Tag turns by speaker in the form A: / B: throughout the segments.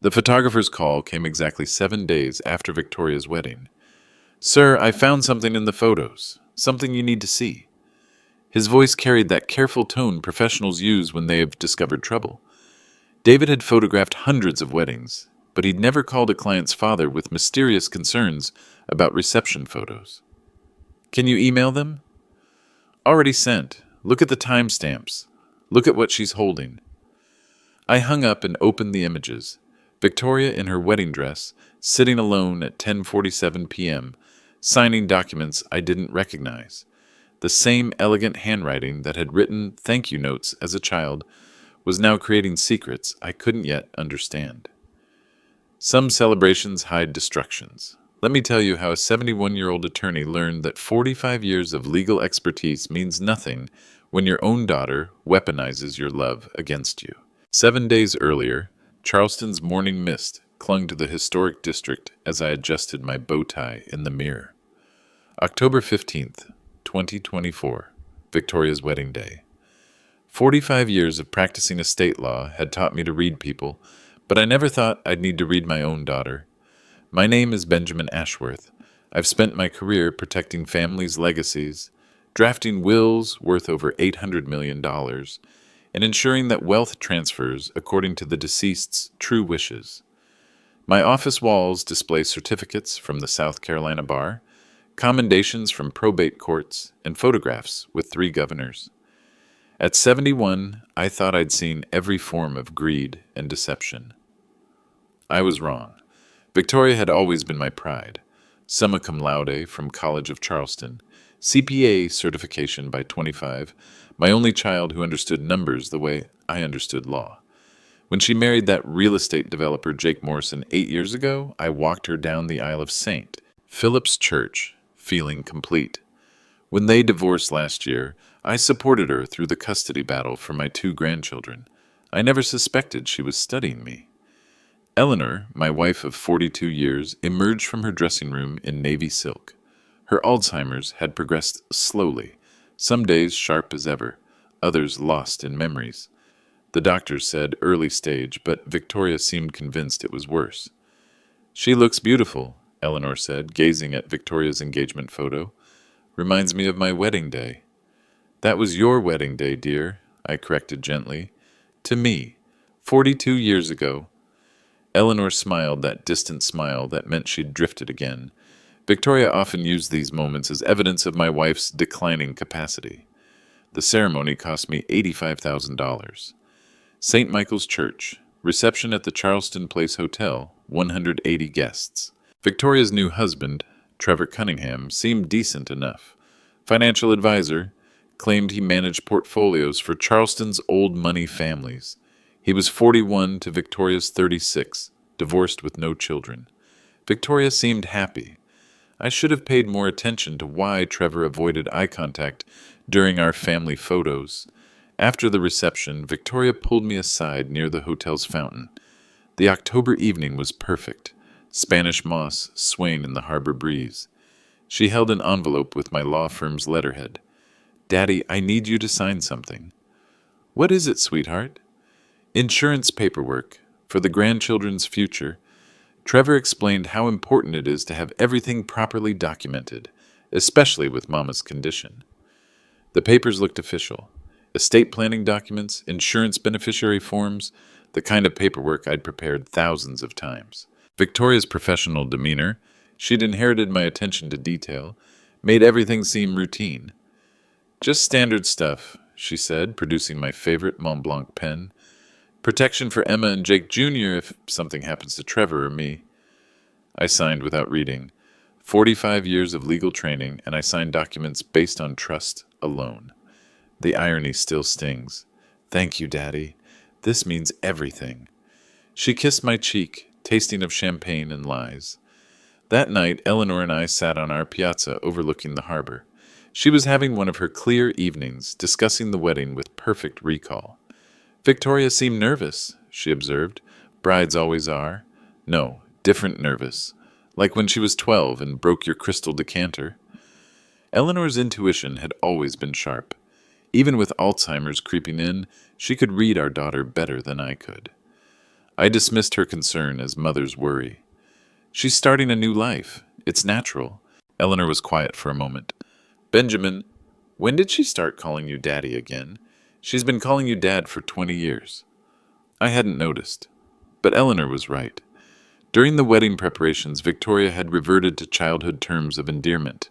A: The photographer's call came exactly 7 days after Victoria's wedding. "Sir, I found something in the photos. Something you need to see." His voice carried that careful tone professionals use when they have discovered trouble. David had photographed hundreds of weddings, but he'd never called a client's father with mysterious concerns about reception photos. "Can you email them?" "Already sent. Look at the timestamps. Look at what she's holding." I hung up and opened the images. Victoria in her wedding dress, sitting alone at 10:47 p.m., signing documents I didn't recognize. The same elegant handwriting that had written thank you notes as a child was now creating secrets I couldn't yet understand. Some celebrations hide destructions. Let me tell you how a 71-year-old attorney learned that 45 years of legal expertise means nothing when your own daughter weaponizes your love against you. 7 days earlier, Charleston's morning mist clung to the historic district as I adjusted my bow tie in the mirror. October 15th, 2024, Victoria's wedding day. 45 years of practicing estate law had taught me to read people, but I never thought I'd need to read my own daughter. My name is Benjamin Ashworth. I've spent my career protecting families' legacies, drafting wills worth over $800 million, and ensuring that wealth transfers according to the deceased's true wishes. My office walls display certificates from the South Carolina Bar, commendations from probate courts, and photographs with 3 governors. At 71, I thought I'd seen every form of greed and deception. I was wrong. Victoria had always been my pride. Summa cum laude from College of Charleston, CPA certification by 25, my only child who understood numbers the way I understood law. When she married that real estate developer Jake Morrison 8 years ago, I walked her down the aisle of St. Philip's Church, feeling complete. When they divorced last year, I supported her through the custody battle for my 2 grandchildren. I never suspected she was studying me. Eleanor, my wife of 42 years, emerged from her dressing room in navy silk. Her Alzheimer's had progressed slowly, some days sharp as ever, others lost in memories. The doctors said early stage, but Victoria seemed convinced it was worse. "She looks beautiful," Eleanor said, gazing at Victoria's engagement photo. "Reminds me of my wedding day." "That was your wedding day, dear," I corrected gently. "To me, 42 years ago." Eleanor smiled that distant smile that meant she'd drifted again. Victoria often used these moments as evidence of my wife's declining capacity. The ceremony cost me $85,000. St. Michael's Church, reception at the Charleston Place Hotel, 180 guests. Victoria's new husband, Trevor Cunningham, seemed decent enough. Financial advisor, claimed he managed portfolios for Charleston's old money families. He was 41 to Victoria's 36, divorced with no children. Victoria seemed happy. I should have paid more attention to why Trevor avoided eye contact during our family photos. After the reception, Victoria pulled me aside near the hotel's fountain. The October evening was perfect, Spanish moss swaying in the harbor breeze. She held an envelope with my law firm's letterhead. "Daddy, I need you to sign something." "What is it, sweetheart?" "Insurance paperwork, for the grandchildren's future." Trevor explained how important it is to have everything properly documented, especially with Mama's condition. The papers looked official. Estate planning documents, insurance beneficiary forms, the kind of paperwork I'd prepared thousands of times. Victoria's professional demeanor, she'd inherited my attention to detail, made everything seem routine. "Just standard stuff," she said, producing my favorite Mont Blanc pen. "Protection for Emma and Jake Jr. if something happens to Trevor or me." I signed without reading. 45 years of legal training, and I signed documents based on trust alone. The irony still stings. "Thank you, Daddy. This means everything." She kissed my cheek, tasting of champagne and lies. That night, Eleanor and I sat on our piazza overlooking the harbor. She was having one of her clear evenings, discussing the wedding with perfect recall. "Victoria seemed nervous," she observed. "Brides always are." "No, different nervous. Like when she was 12 and broke your crystal decanter." Eleanor's intuition had always been sharp. Even with Alzheimer's creeping in, she could read our daughter better than I could. I dismissed her concern as mothers worry. She's starting a new life. It's natural. Eleanor was quiet for a moment. Benjamin, when did she start calling you Daddy again? She's been calling you Dad for 20 years. I hadn't noticed. But Eleanor was right. During the wedding preparations, Victoria had reverted to childhood terms of endearment.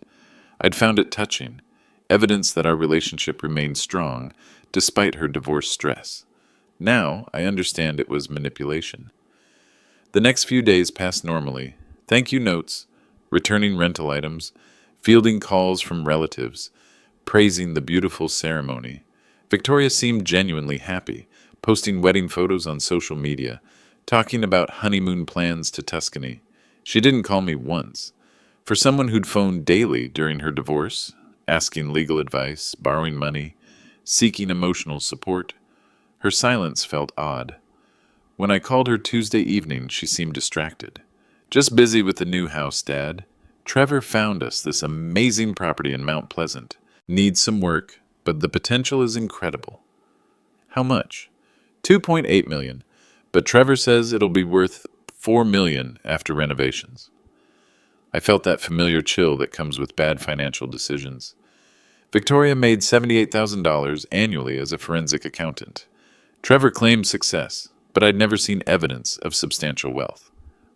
A: I'd found it touching, evidence that our relationship remained strong, despite her divorce stress. Now, I understand it was manipulation. The next few days passed normally. Thank you notes, returning rental items, fielding calls from relatives, praising the beautiful ceremony. Victoria seemed genuinely happy, posting wedding photos on social media, talking about honeymoon plans to Tuscany. She didn't call me once. For someone who'd phoned daily during her divorce, asking legal advice, borrowing money, seeking emotional support, her silence felt odd. When I called her Tuesday evening, she seemed distracted. Just busy with the new house, Dad. Trevor found us this amazing property in Mount Pleasant. Needs some work, but the potential is incredible. How much? $2.8 million, but Trevor says it'll be worth $4 million after renovations. I felt that familiar chill that comes with bad financial decisions. Victoria made $78,000 annually as a forensic accountant. Trevor claimed success, but I'd never seen evidence of substantial wealth.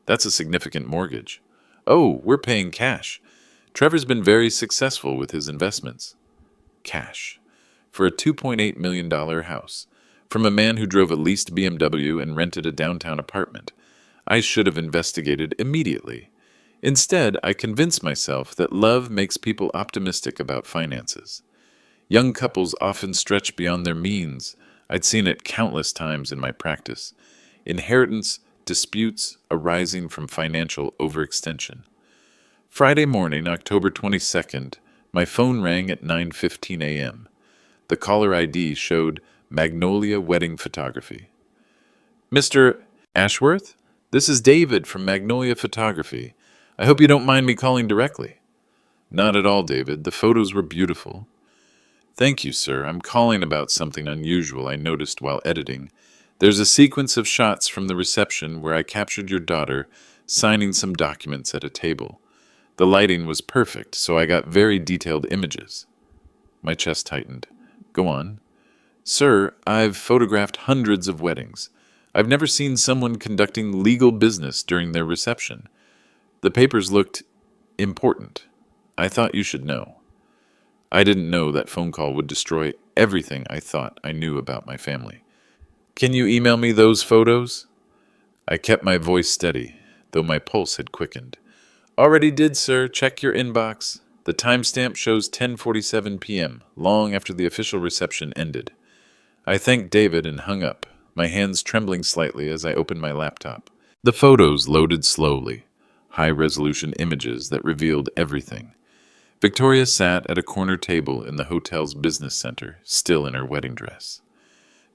A: That's a significant mortgage. Oh, we're paying cash. Trevor's been very successful with his investments. Cash. For a $2.8 million house. From a man who drove a leased BMW and rented a downtown apartment. I should have investigated immediately. Instead, I convinced myself that love makes people optimistic about finances. Young couples often stretch beyond their means. I'd seen it countless times in my practice. Inheritance disputes arising from financial overextension. Friday morning, October 22nd, my phone rang at 9:15 a.m. The caller ID showed Magnolia Wedding Photography. Mr. Ashworth? This is David from Magnolia Photography. I hope you don't mind me calling directly. Not at all, David. The photos were beautiful. Thank you, sir. I'm calling about something unusual I noticed while editing. There's a sequence of shots from the reception where I captured your daughter signing some documents at a table. The lighting was perfect, so I got very detailed images. My chest tightened. Go on. Sir, I've photographed hundreds of weddings. I've never seen someone conducting legal business during their reception. The papers looked important. I thought you should know. I didn't know that phone call would destroy everything I thought I knew about my family. Can you email me those photos? I kept my voice steady, though my pulse had quickened. Already did, sir. Check your inbox. The timestamp shows 10:47 p.m., long after the official reception ended. I thanked David and hung up, my hands trembling slightly as I opened my laptop. The photos loaded slowly, high-resolution images that revealed everything. Victoria sat at a corner table in the hotel's business center, still in her wedding dress.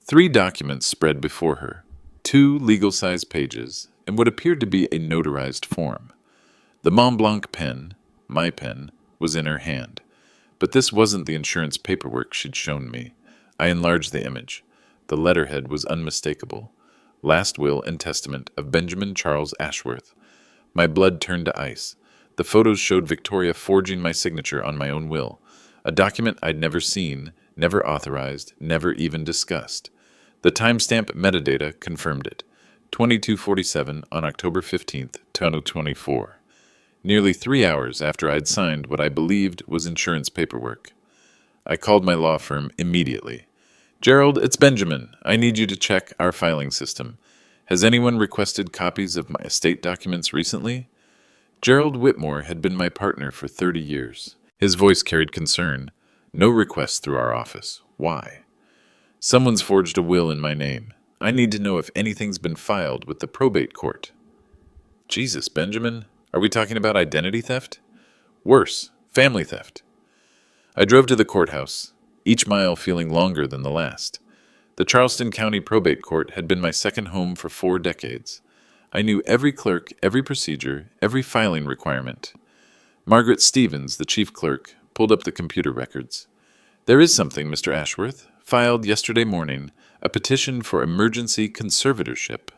A: 3 documents spread before her, 2 legal-sized pages, and what appeared to be a notarized form. The Mont Blanc pen, my pen, was in her hand. But this wasn't the insurance paperwork she'd shown me. I enlarged the image. The letterhead was unmistakable. Last will and testament of Benjamin Charles Ashworth. My blood turned to ice. The photos showed Victoria forging my signature on my own will, a document I'd never seen, never authorized, never even discussed. The timestamp metadata confirmed it. 22:47 on October 15th, 2024. Nearly 3 hours after I'd signed what I believed was insurance paperwork. I called my law firm immediately. Gerald, it's Benjamin. I need you to check our filing system. Has anyone requested copies of my estate documents recently? Gerald Whitmore had been my partner for 30 years. His voice carried concern. No requests through our office. Why? Someone's forged a will in my name. I need to know if anything's been filed with the probate court. Jesus, Benjamin. Are we talking about identity theft? Worse, family theft. I drove to the courthouse, each mile feeling longer than the last. The Charleston County Probate Court had been my second home for 4 decades. I knew every clerk, every procedure, every filing requirement. Margaret Stevens, the chief clerk, pulled up the computer records. There is something, Mr. Ashworth. Filed yesterday morning, a petition for emergency conservatorship.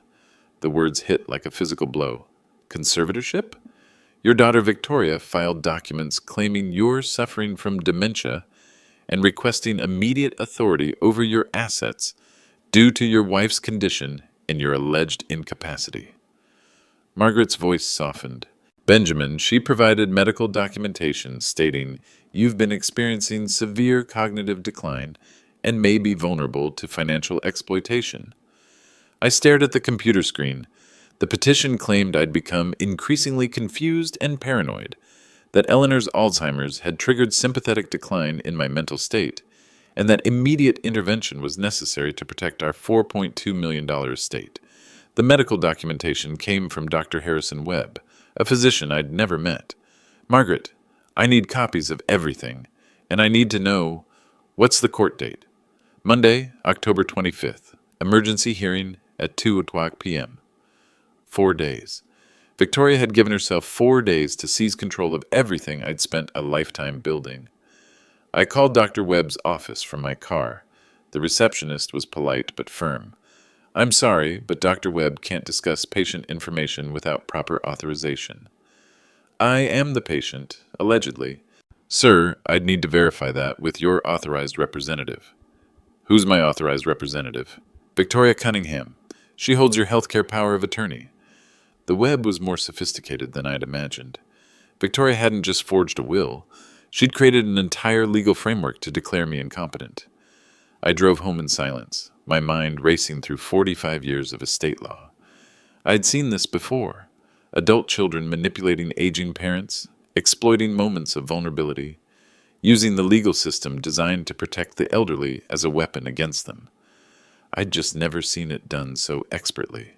A: The words hit like a physical blow. Conservatorship? Your daughter Victoria filed documents claiming you're suffering from dementia and requesting immediate authority over your assets due to your wife's condition and your alleged incapacity. Margaret's voice softened. Benjamin, she provided medical documentation stating you've been experiencing severe cognitive decline and may be vulnerable to financial exploitation. I stared at the computer screen. The petition claimed I'd become increasingly confused and paranoid, that Eleanor's Alzheimer's had triggered sympathetic decline in my mental state, and that immediate intervention was necessary to protect our $4.2 million estate. The medical documentation came from Dr. Harrison Webb, a physician I'd never met. Margaret, I need copies of everything, and I need to know, what's the court date? Monday, October 25th. Emergency hearing at 2:00 p.m. 4 days. Victoria had given herself 4 days to seize control of everything I'd spent a lifetime building. I called Dr. Webb's office from my car. The receptionist was polite but firm. I'm sorry, but Dr. Webb can't discuss patient information without proper authorization. I am the patient, allegedly. Sir, I'd need to verify that with your authorized representative. Who's my authorized representative? Victoria Cunningham. She holds your healthcare power of attorney. The Webb was more sophisticated than I'd imagined. Victoria hadn't just forged a will. She'd created an entire legal framework to declare me incompetent. I drove home in silence, my mind racing through 45 years of estate law. I'd seen this before. Adult children manipulating aging parents, exploiting moments of vulnerability, using the legal system designed to protect the elderly as a weapon against them. I'd just never seen it done so expertly.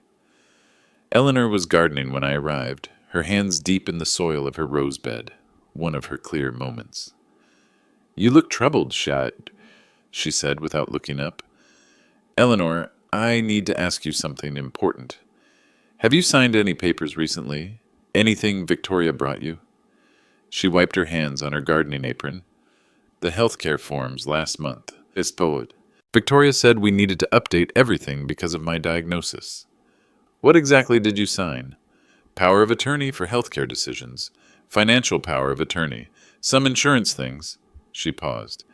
A: Eleanor was gardening when I arrived, her hands deep in the soil of her rose bed, one of her clear moments. You look troubled, she said without looking up. Eleanor, I need to ask you something important. Have you signed any papers recently? Anything Victoria brought you? She wiped her hands on her gardening apron. The healthcare forms last month. Victoria said we needed to update everything because of my diagnosis. What exactly did you sign? Power of attorney for healthcare decisions. Financial power of attorney. Some insurance things. She paused.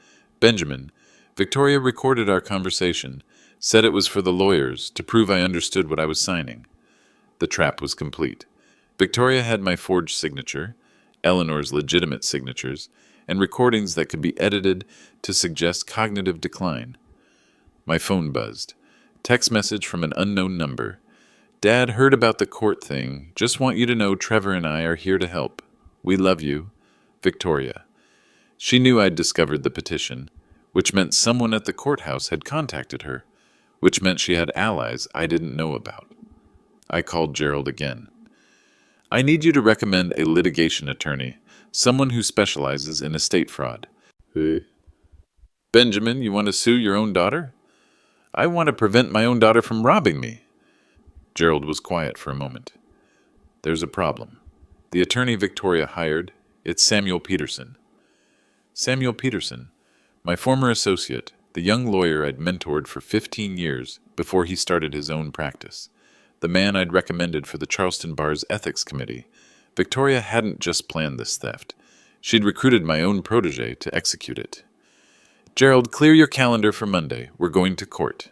A: Benjamin, Victoria recorded our conversation, said it was for the lawyers to prove I understood what I was signing. The trap was complete. Victoria had my forged signature, Eleanor's legitimate signatures, and recordings that could be edited to suggest cognitive decline. My phone buzzed. Text message from an unknown number. Dad, heard about the court thing. Just want you to know Trevor and I are here to help. We love you. Victoria. She knew I'd discovered the petition, which meant someone at the courthouse had contacted her, which meant she had allies I didn't know about. I called Gerald again. I need you to recommend a litigation attorney, someone who specializes in estate fraud. Benjamin, you want to sue your own daughter? I want to prevent my own daughter from robbing me. Gerald was quiet for a moment. There's a problem. The attorney Victoria hired, it's Samuel Peterson. Samuel Peterson, my former associate, the young lawyer I'd mentored for 15 years before he started his own practice. The man I'd recommended for the Charleston Bar's Ethics Committee. Victoria hadn't just planned this theft. She'd recruited my own protege to execute it. Gerald, clear your calendar for Monday. We're going to court.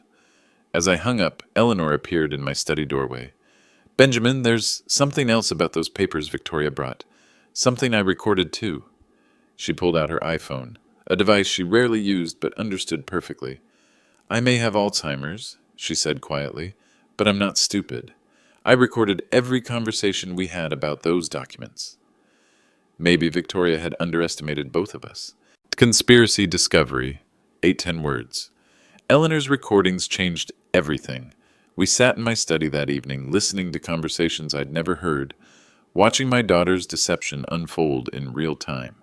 A: As I hung up, Eleanor appeared in my study doorway. Benjamin, there's something else about those papers Victoria brought. Something I recorded too. She pulled out her iPhone, a device she rarely used but understood perfectly. I may have Alzheimer's, she said quietly, but I'm not stupid. I recorded every conversation we had about those documents. Maybe Victoria had underestimated both of us. Conspiracy discovery, 810 words. Eleanor's recordings changed everything. We sat in my study that evening, listening to conversations I'd never heard, watching my daughter's deception unfold in real time.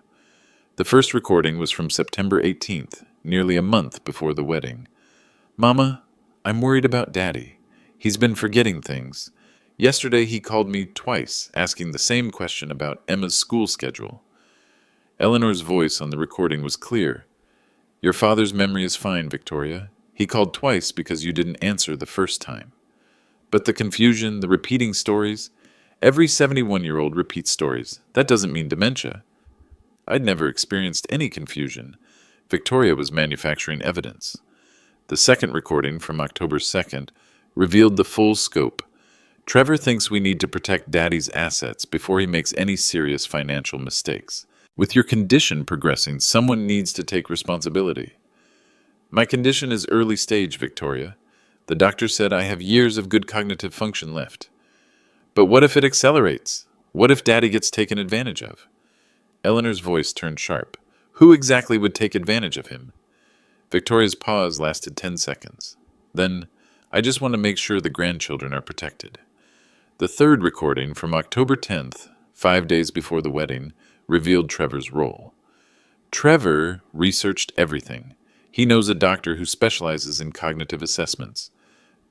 A: The first recording was from September 18th, nearly a month before the wedding. Mama, I'm worried about Daddy. He's been forgetting things. Yesterday he called me twice, asking the same question about Emma's school schedule. Eleanor's voice on the recording was clear. Your father's memory is fine, Victoria. He called twice because you didn't answer the first time. But the confusion, the repeating stories, every 71-year-old repeats stories. That doesn't mean dementia. I'd never experienced any confusion. Victoria was manufacturing evidence. The second recording from October 2nd revealed the full scope. Trevor thinks we need to protect Daddy's assets before he makes any serious financial mistakes. With your condition progressing, someone needs to take responsibility. My condition is early stage, Victoria. The doctor said I have years of good cognitive function left. But what if it accelerates? What if Daddy gets taken advantage of? Eleanor's voice turned sharp. Who exactly would take advantage of him? Victoria's pause lasted 10 seconds. Then, I just want to make sure the grandchildren are protected. The third recording from October 10th, 5 days before the wedding, revealed Trevor's role. Trevor researched everything. He knows a doctor who specializes in cognitive assessments.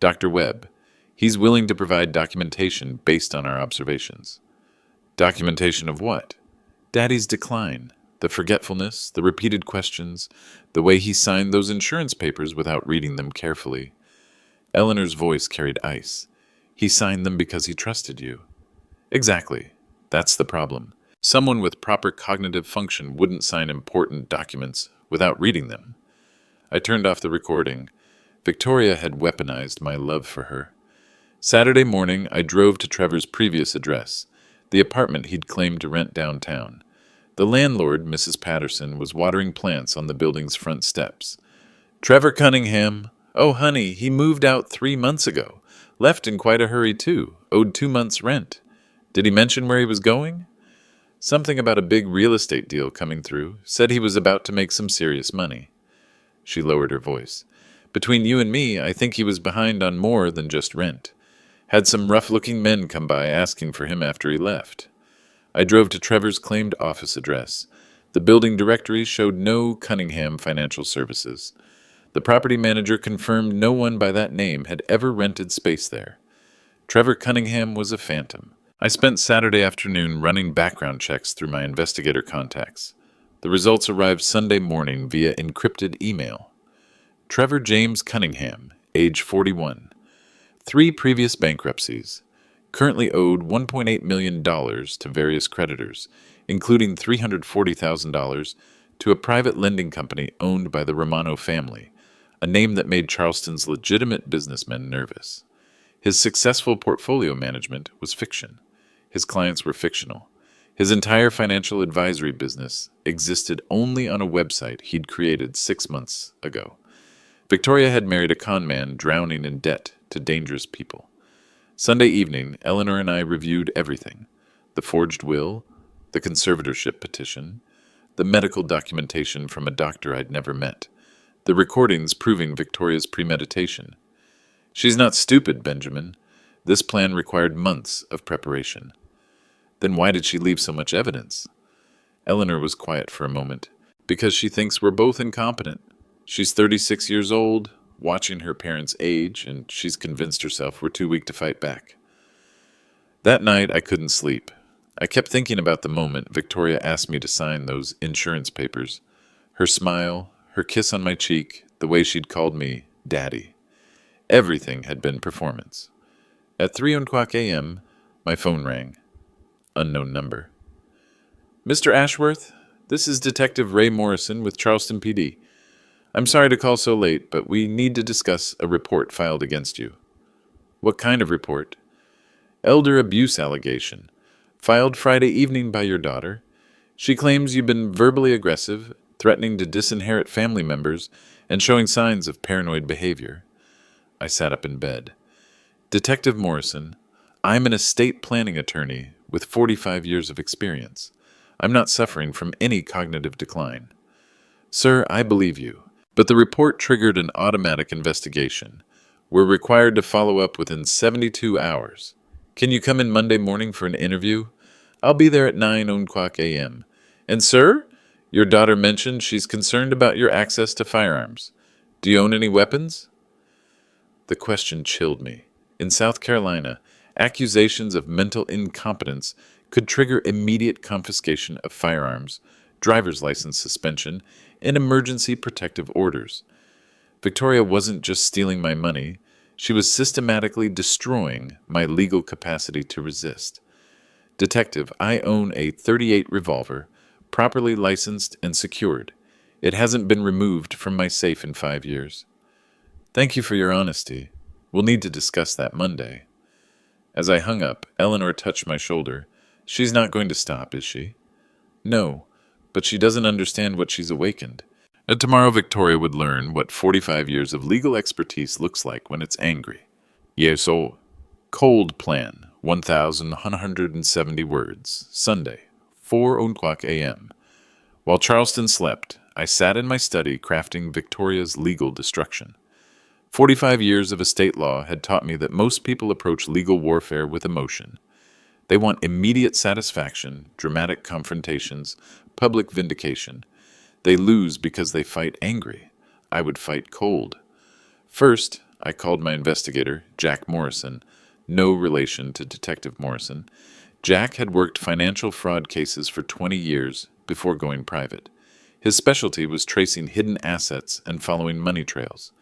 A: Dr. Webb. He's willing to provide documentation based on our observations. Documentation of what? Daddy's decline, the forgetfulness, the repeated questions, the way he signed those insurance papers without reading them carefully. Eleanor's voice carried ice. He signed them because he trusted you. Exactly. That's the problem. Someone with proper cognitive function wouldn't sign important documents without reading them. I turned off the recording. Victoria had weaponized my love for her. Saturday morning, I drove to Trevor's previous address, the apartment he'd claimed to rent downtown. The landlord, Mrs. Patterson, was watering plants on the building's front steps. Trevor Cunningham. Oh, honey, he moved out 3 months ago. Left in quite a hurry, too. Owed 2 months' rent. Did he mention where he was going? Something about a big real estate deal coming through. Said he was about to make some serious money. She lowered her voice. Between you and me, I think he was behind on more than just rent. Had some rough-looking men come by asking for him after he left. I drove to Trevor's claimed office address. The building directory showed no Cunningham Financial Services. The property manager confirmed no one by that name had ever rented space there. Trevor Cunningham was a phantom. I spent Saturday afternoon running background checks through my investigator contacts. The results arrived Sunday morning via encrypted email. Trevor James Cunningham, age 41. 3 previous bankruptcies. Currently owed $1.8 million to various creditors, including $340,000 to a private lending company owned by the Romano family, a name that made Charleston's legitimate businessmen nervous. His successful portfolio management was fiction. His clients were fictional. His entire financial advisory business existed only on a website he'd created 6 months ago. Victoria had married a con man drowning in debt to dangerous people. Sunday evening, Eleanor and I reviewed everything. The forged will, the conservatorship petition, the medical documentation from a doctor I'd never met, the recordings proving Victoria's premeditation. She's not stupid, Benjamin. This plan required months of preparation. Then why did she leave so much evidence? Eleanor was quiet for a moment. Because she thinks we're both incompetent. She's 36 years old, watching her parents age, and she's convinced herself we're too weak to fight back. That night, I couldn't sleep. I kept thinking about the moment Victoria asked me to sign those insurance papers. Her smile, her kiss on my cheek, the way she'd called me Daddy. Everything had been performance. At 3:00 a.m., my phone rang. Unknown number. Mr. Ashworth, this is Detective Ray Morrison with Charleston PD. I'm sorry to call so late, but we need to discuss a report filed against you. What kind of report? Elder abuse allegation. Filed Friday evening by your daughter. She claims you've been verbally aggressive, threatening to disinherit family members, and showing signs of paranoid behavior. I sat up in bed. Detective Morrison, I'm an estate planning attorney with 45 years of experience. I'm not suffering from any cognitive decline. Sir, I believe you, but the report triggered an automatic investigation. We're required to follow up within 72 hours. Can you come in Monday morning for an interview? I'll be there at 9:00 a.m. And sir, your daughter mentioned she's concerned about your access to firearms. Do you own any weapons? The question chilled me. In South Carolina, accusations of mental incompetence could trigger immediate confiscation of firearms, driver's license suspension, and emergency protective orders. Victoria wasn't just stealing my money, She was systematically destroying my legal capacity to resist. Detective, I own a .38 revolver, properly licensed and secured. It hasn't been removed from my safe in 5 years. Thank you for your honesty. We'll need to discuss that Monday. As I hung up, Eleanor touched my shoulder. She's not going to stop, is she? No, but she doesn't understand what she's awakened. And tomorrow Victoria would learn what 45 years of legal expertise looks like when it's angry. Yes, oh. Cold plan, 1,170 words. Sunday, 4:00 a.m. While Charleston slept, I sat in my study crafting Victoria's legal destruction. 45 years of estate law had taught me that most people approach legal warfare with emotion. They want immediate satisfaction, dramatic confrontations, public vindication. They lose because they fight angry. I would fight cold. First, I called my investigator, Jack Morrison, no relation to Detective Morrison. Jack had worked financial fraud cases for 20 years before going private. His specialty was tracing hidden assets and following money trails.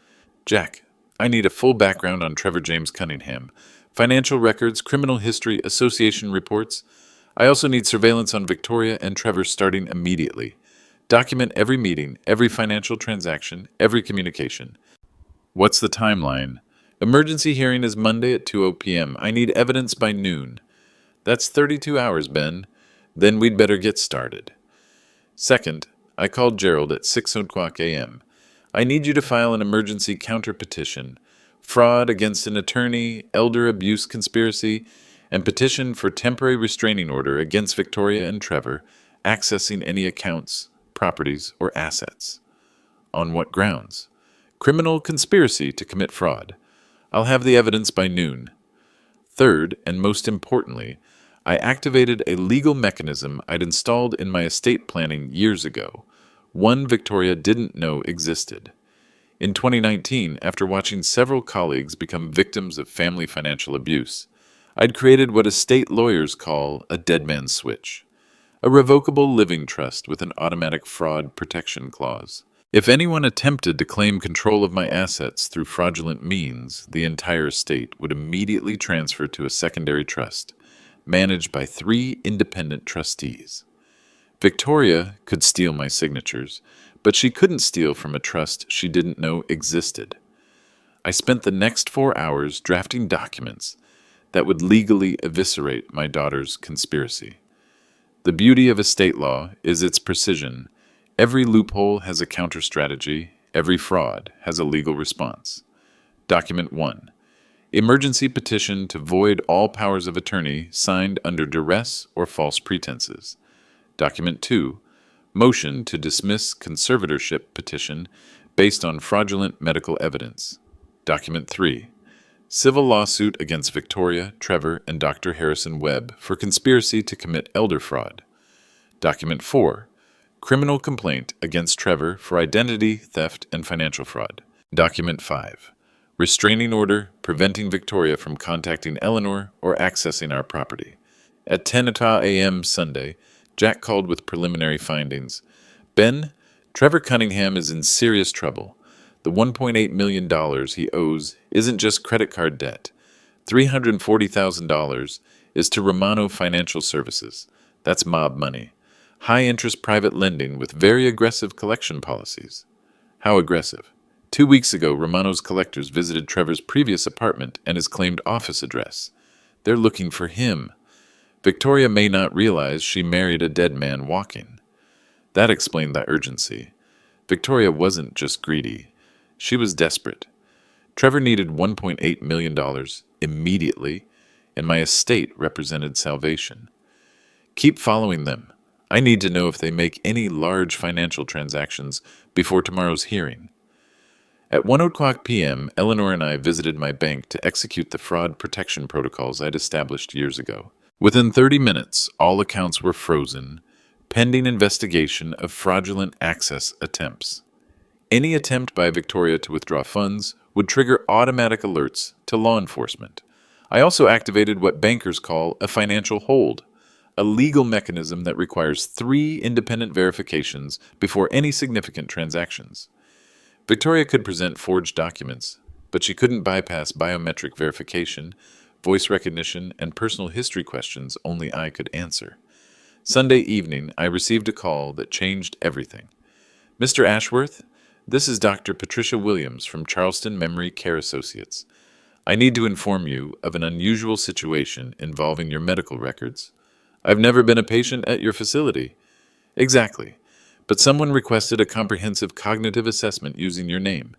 A: Jack, I need a full background on Trevor James Cunningham. Financial records, criminal history, association reports. I also need surveillance on Victoria and Trevor starting immediately. Document every meeting, every financial transaction, every communication. What's the timeline? Emergency hearing is Monday at 2:00 p.m. I need evidence by noon. That's 32 hours, Ben. Then we'd better get started. Second, I called Gerald at 6:00 a.m. I need you to file an emergency counter-petition. Fraud against an attorney, elder abuse conspiracy, and petition for temporary restraining order against Victoria and Trevor, accessing any accounts, properties, or assets. On what grounds? Criminal conspiracy to commit fraud. I'll have the evidence by noon. Third, and most importantly, I activated a legal mechanism I'd installed in my estate planning years ago, one Victoria didn't know existed. In 2019, after watching several colleagues become victims of family financial abuse, I'd created what estate lawyers call a dead man's switch, a revocable living trust with an automatic fraud protection clause. If anyone attempted to claim control of my assets through fraudulent means, the entire estate would immediately transfer to a secondary trust, managed by 3 independent trustees. Victoria could steal my signatures, but she couldn't steal from a trust she didn't know existed. I spent the next 4 hours drafting documents that would legally eviscerate my daughter's conspiracy. The beauty of estate law is its precision. Every loophole has a counter-strategy. Every fraud has a legal response. Document 1. Emergency petition to void all powers of attorney signed under duress or false pretenses. Document 2. Motion to dismiss conservatorship petition based on fraudulent medical evidence. Document 3. Civil lawsuit against Victoria, Trevor, and Dr. Harrison Webb for conspiracy to commit elder fraud. Document 4. Criminal complaint against Trevor for identity theft and financial fraud. Document 5. Restraining order preventing Victoria from contacting Eleanor or accessing our property. At 10 a.m. Sunday, Jack called with preliminary findings. Ben, Trevor Cunningham is in serious trouble. The $1.8 million he owes isn't just credit card debt. $340,000 is to Romano Financial Services. That's mob money. High-interest private lending with very aggressive collection policies. How aggressive? 2 weeks ago, Romano's collectors visited Trevor's previous apartment and his claimed office address. They're looking for him. Victoria may not realize she married a dead man walking. That explained the urgency. Victoria wasn't just greedy. She was desperate. Trevor needed $1.8 million immediately, and my estate represented salvation. Keep following them. I need to know if they make any large financial transactions before tomorrow's hearing. At 1:00 p.m., Eleanor and I visited my bank to execute the fraud protection protocols I'd established years ago. Within 30 minutes, all accounts were frozen, pending investigation of fraudulent access attempts. Any attempt by Victoria to withdraw funds would trigger automatic alerts to law enforcement. I also activated what bankers call a financial hold, a legal mechanism that requires 3 independent verifications before any significant transactions. Victoria could present forged documents, but she couldn't bypass biometric verification, voice recognition, and personal history questions only I could answer. Sunday evening, I received a call that changed everything. Mr. Ashworth, this is Dr. Patricia Williams from Charleston Memory Care Associates. I need to inform you of an unusual situation involving your medical records. I've never been a patient at your facility. Exactly. But someone requested a comprehensive cognitive assessment using your name.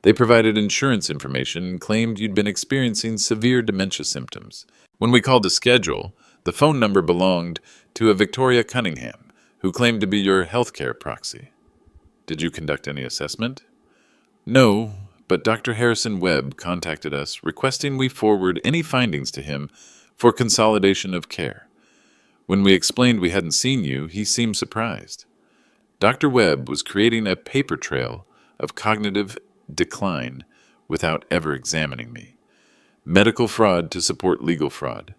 A: They provided insurance information and claimed you'd been experiencing severe dementia symptoms. When we called to schedule, the phone number belonged to a Victoria Cunningham, who claimed to be your healthcare proxy. Did you conduct any assessment? No, but Dr. Harrison Webb contacted us requesting we forward any findings to him for consolidation of care. When we explained we hadn't seen you, he seemed surprised. Dr. Webb was creating a paper trail of cognitive decline without ever examining me. Medical fraud to support legal fraud.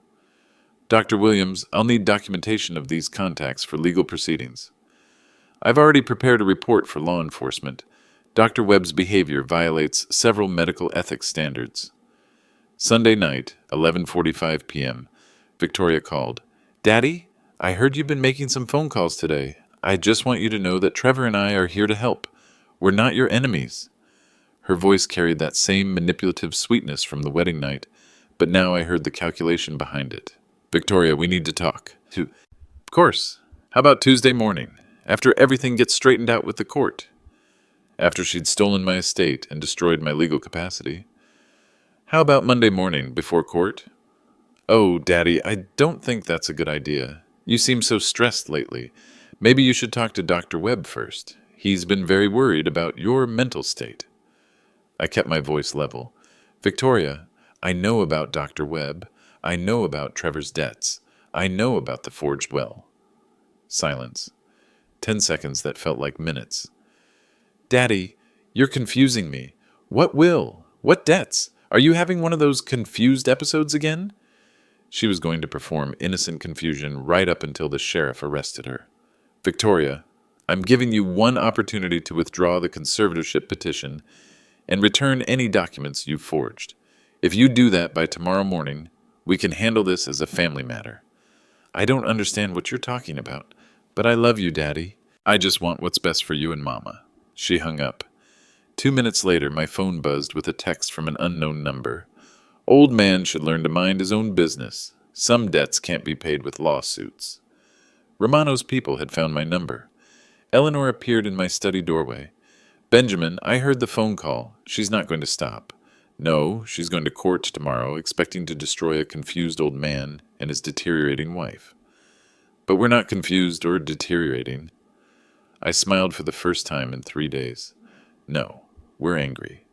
A: Dr. Williams, I'll need documentation of these contacts for legal proceedings. I've already prepared a report for law enforcement. Dr. Webb's behavior violates several medical ethics standards. Sunday night, 11:45 p.m., Victoria called. Daddy, I heard you've been making some phone calls today. I just want you to know that Trevor and I are here to help. We're not your enemies. Her voice carried that same manipulative sweetness from the wedding night, but now I heard the calculation behind it. Victoria, we need to talk. Of course. How about Tuesday morning, after everything gets straightened out with the court? After she'd stolen my estate and destroyed my legal capacity. How about Monday morning, before court? Oh, Daddy, I don't think that's a good idea. You seem so stressed lately. Maybe you should talk to Dr. Webb first. He's been very worried about your mental state. I kept my voice level. Victoria, I know about Dr. Webb. I know about Trevor's debts. I know about the forged will. Silence. 10 seconds that felt like minutes. Daddy, you're confusing me. What will? What debts? Are you having one of those confused episodes again? She was going to perform innocent confusion right up until the sheriff arrested her. Victoria, I'm giving you one opportunity to withdraw the conservatorship petition and return any documents you've forged. If you do that by tomorrow morning, we can handle this as a family matter. I don't understand what you're talking about, but I love you, Daddy. I just want what's best for you and Mama. She hung up. 2 minutes later, my phone buzzed with a text from an unknown number. Old man should learn to mind his own business. Some debts can't be paid with lawsuits. Romano's people had found my number. Eleanor appeared in my study doorway. Benjamin, I heard the phone call. She's not going to stop. No, she's going to court tomorrow, expecting to destroy a confused old man and his deteriorating wife. But we're not confused or deteriorating. I smiled for the first time in 3 days. No, we're angry.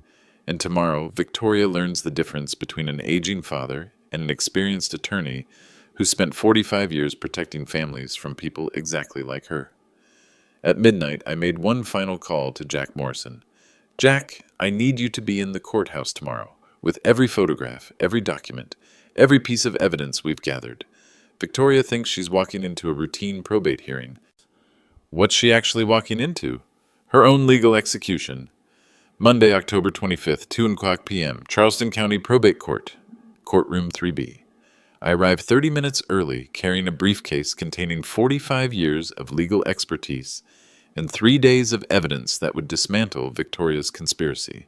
A: And tomorrow, Victoria learns the difference between an aging father and an experienced attorney who spent 45 years protecting families from people exactly like her. At midnight, I made one final call to Jack Morrison. Jack, I need you to be in the courthouse tomorrow, with every photograph, every document, every piece of evidence we've gathered. Victoria thinks she's walking into a routine probate hearing. What's she actually walking into? Her own legal execution. Monday, October 25th, 2 o'clock p.m., Charleston County Probate Court, Courtroom 3B. I arrived 30 minutes early, carrying a briefcase containing 45 years of legal expertise and 3 days of evidence that would dismantle Victoria's conspiracy.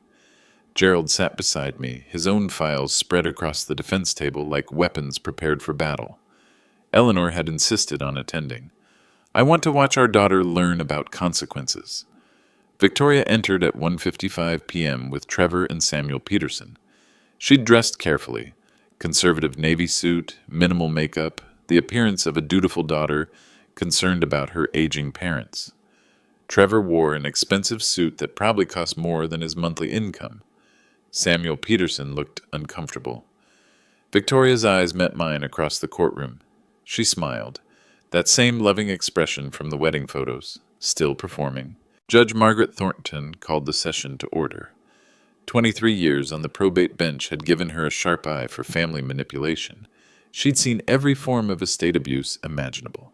A: Gerald sat beside me, his own files spread across the defense table like weapons prepared for battle. Eleanor had insisted on attending. I want to watch our daughter learn about consequences. Victoria entered at 1:55 p.m. with Trevor and Samuel Peterson. She'd dressed carefully. Conservative navy suit, minimal makeup, the appearance of a dutiful daughter concerned about her aging parents. Trevor wore an expensive suit that probably cost more than his monthly income. Samuel Peterson looked uncomfortable. Victoria's eyes met mine across the courtroom. She smiled. That same loving expression from the wedding photos, still performing. Judge Margaret Thornton called the session to order. 23 years on the probate bench had given her a sharp eye for family manipulation. She'd seen every form of estate abuse imaginable.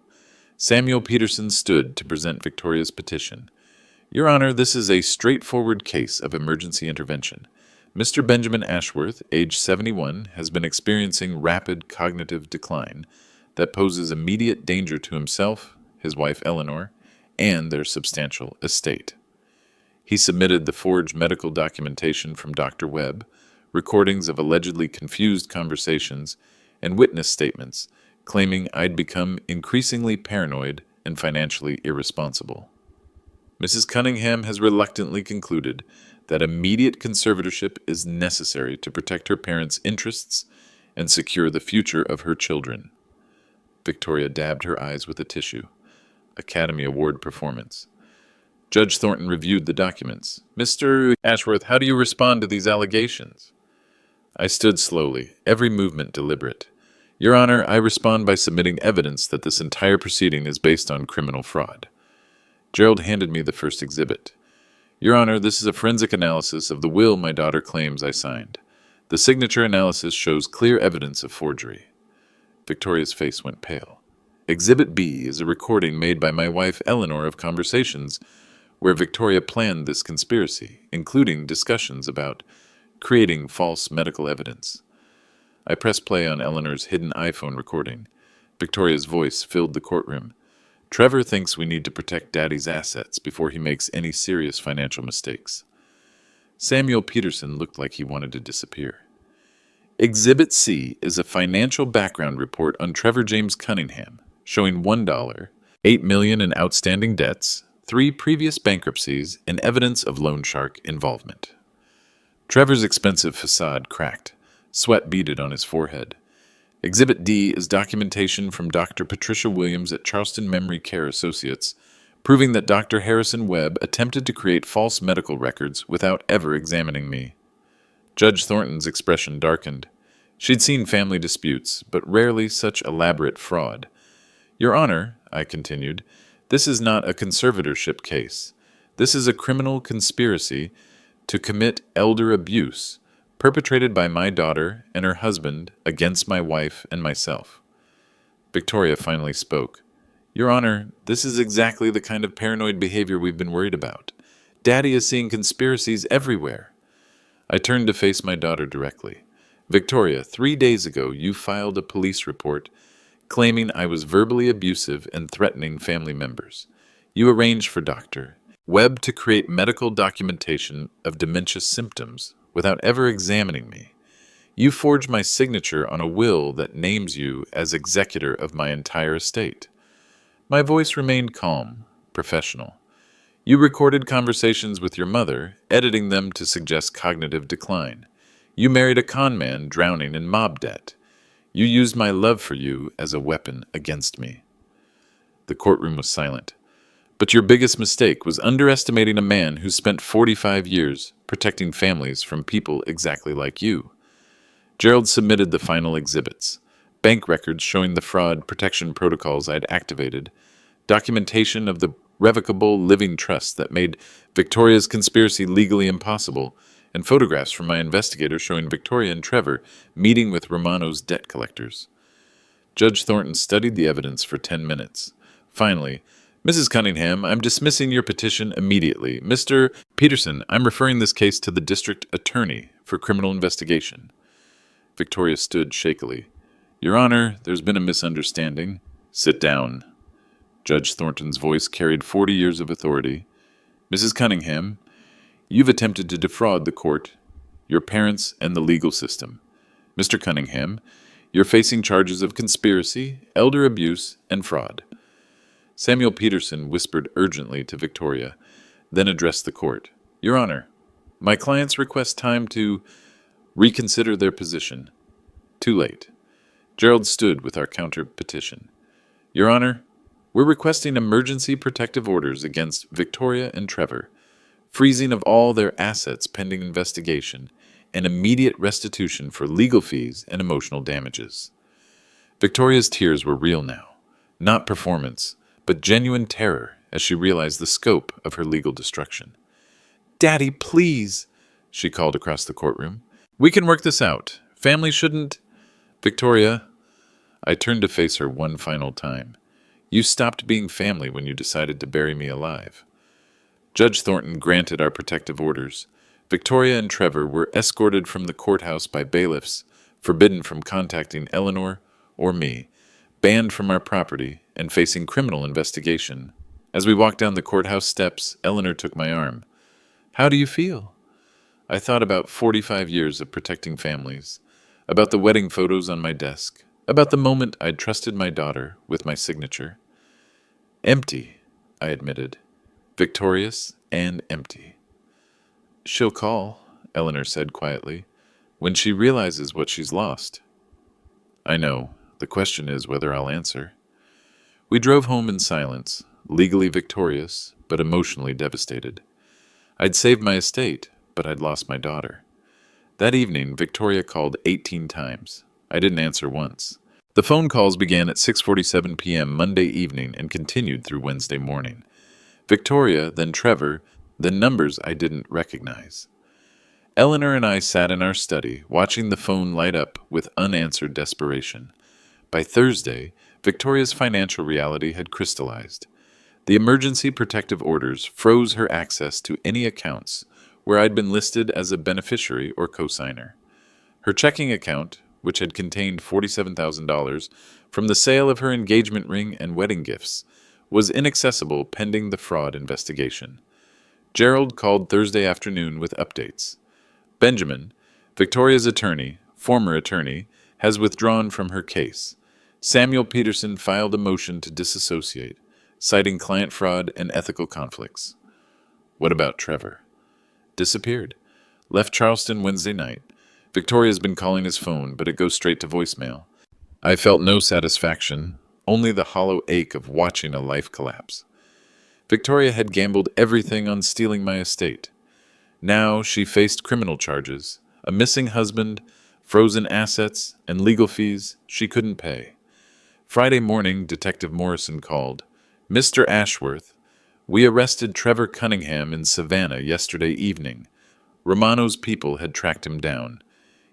A: Samuel Peterson stood to present Victoria's petition. Your Honor, this is a straightforward case of emergency intervention. Mr. Benjamin Ashworth, age 71, has been experiencing rapid cognitive decline that poses immediate danger to himself, his wife Eleanor, and their substantial estate. He submitted the forged medical documentation from Dr. Webb, recordings of allegedly confused conversations, and witness statements claiming I'd become increasingly paranoid and financially irresponsible. Mrs. Cunningham has reluctantly concluded that immediate conservatorship is necessary to protect her parents' interests and secure the future of her children. Victoria dabbed her eyes with a tissue. Academy Award performance. Judge Thornton reviewed the documents. Mr. Ashworth, how do you respond to these allegations? I stood slowly, every movement deliberate. Your Honor, I respond by submitting evidence that this entire proceeding is based on criminal fraud. Gerald handed me the first exhibit. Your Honor, this is a forensic analysis of the will my daughter claims I signed. The signature analysis shows clear evidence of forgery. Victoria's face went pale. Exhibit B is a recording made by my wife Eleanor of conversations where Victoria planned this conspiracy, including discussions about creating false medical evidence. I pressed play on Eleanor's hidden iPhone recording. Victoria's voice filled the courtroom. Trevor thinks we need to protect Daddy's assets before he makes any serious financial mistakes. Samuel Peterson looked like he wanted to disappear. Exhibit C is a financial background report on Trevor James Cunningham, showing $1, $8 million in outstanding debts, 3 previous bankruptcies, and evidence of loan shark involvement. Trevor's expensive facade cracked. Sweat beaded on his forehead. Exhibit D is documentation from Dr. Patricia Williams at Charleston Memory Care Associates, proving that Dr. Harrison Webb attempted to create false medical records without ever examining me. Judge Thornton's expression darkened. She'd seen family disputes, but rarely such elaborate fraud. Your Honor, I continued, this is not a conservatorship case. This is a criminal conspiracy to commit elder abuse, perpetrated by my daughter and her husband against my wife and myself. Victoria finally spoke. Your Honor, this is exactly the kind of paranoid behavior we've been worried about. Daddy is seeing conspiracies everywhere. I turned to face my daughter directly. Victoria, 3 days ago you filed a police report claiming I was verbally abusive and threatening family members. You arranged for Dr. Webb to create medical documentation of dementia symptoms without ever examining me. You forged my signature on a will that names you as executor of my entire estate. My voice remained calm, professional. You recorded conversations with your mother, editing them to suggest cognitive decline. You married a con man drowning in mob debt. You used my love for you as a weapon against me. The courtroom was silent. But your biggest mistake was underestimating a man who spent 45 years protecting families from people exactly like you. Gerald submitted the final exhibits. Bank records showing the fraud protection protocols I'd activated, documentation of the revocable living trust that made Victoria's conspiracy legally impossible, and photographs from my investigator showing Victoria and Trevor meeting with Romano's debt collectors. Judge Thornton studied the evidence for 10 minutes. Finally, Mrs. Cunningham, I'm dismissing your petition immediately. Mr. Peterson, I'm referring this case to the district attorney for criminal investigation. Victoria stood shakily. Your Honor, there's been a misunderstanding. Sit down. Judge Thornton's voice carried 40 years of authority. Mrs. Cunningham, you've attempted to defraud the court, your parents, and the legal system. Mr. Cunningham, you're facing charges of conspiracy, elder abuse, and fraud. Samuel Peterson whispered urgently to Victoria, then addressed the court. Your Honor, my clients request time to reconsider their position. Too late. Gerald stood with our counter petition. Your Honor, we're requesting emergency protective orders against Victoria and Trevor, freezing of all their assets pending investigation, and immediate restitution for legal fees and emotional damages. Victoria's tears were real now, not performance, but genuine terror as she realized the scope of her legal destruction. Daddy, please, she called across the courtroom. We can work this out. Family shouldn't... Victoria, I turned to face her one final time. You stopped being family when you decided to bury me alive. Judge Thornton granted our protective orders. Victoria and Trevor were escorted from the courthouse by bailiffs, forbidden from contacting Eleanor or me, banned from our property, and facing criminal investigation. As we walked down the courthouse steps, Eleanor took my arm. "How do you feel?" I thought about 45 years of protecting families, about the wedding photos on my desk, about the moment I'd trusted my daughter with my signature. "Empty," I admitted. "Victorious and empty." "She'll call," Eleanor said quietly, "when she realizes what she's lost." "I know. The question is whether I'll answer." We drove home in silence, legally victorious, but emotionally devastated. I'd saved my estate, but I'd lost my daughter. That evening, Victoria called 18 times. I didn't answer once. The phone calls began at 6:47 p.m. Monday evening and continued through Wednesday morning. Victoria, then Trevor, then numbers I didn't recognize. Eleanor and I sat in our study, watching the phone light up with unanswered desperation. By Thursday, Victoria's financial reality had crystallized. The emergency protective orders froze her access to any accounts where I'd been listed as a beneficiary or cosigner. Her checking account, which had contained $47,000 from the sale of her engagement ring and wedding gifts, was inaccessible pending the fraud investigation. Gerald called Thursday afternoon with updates. Benjamin, Victoria's attorney, former attorney, has withdrawn from her case. Samuel Peterson filed a motion to disassociate, citing client fraud and ethical conflicts. What about Trevor? Disappeared. Left Charleston Wednesday night. Victoria's been calling his phone, but it goes straight to voicemail. I felt no satisfaction, only the hollow ache of watching a life collapse. Victoria had gambled everything on stealing my estate. Now she faced criminal charges, a missing husband, frozen assets, and legal fees she couldn't pay. Friday morning, Detective Morrison called. "Mr. Ashworth, we arrested Trevor Cunningham in Savannah yesterday evening. Romano's people had tracked him down.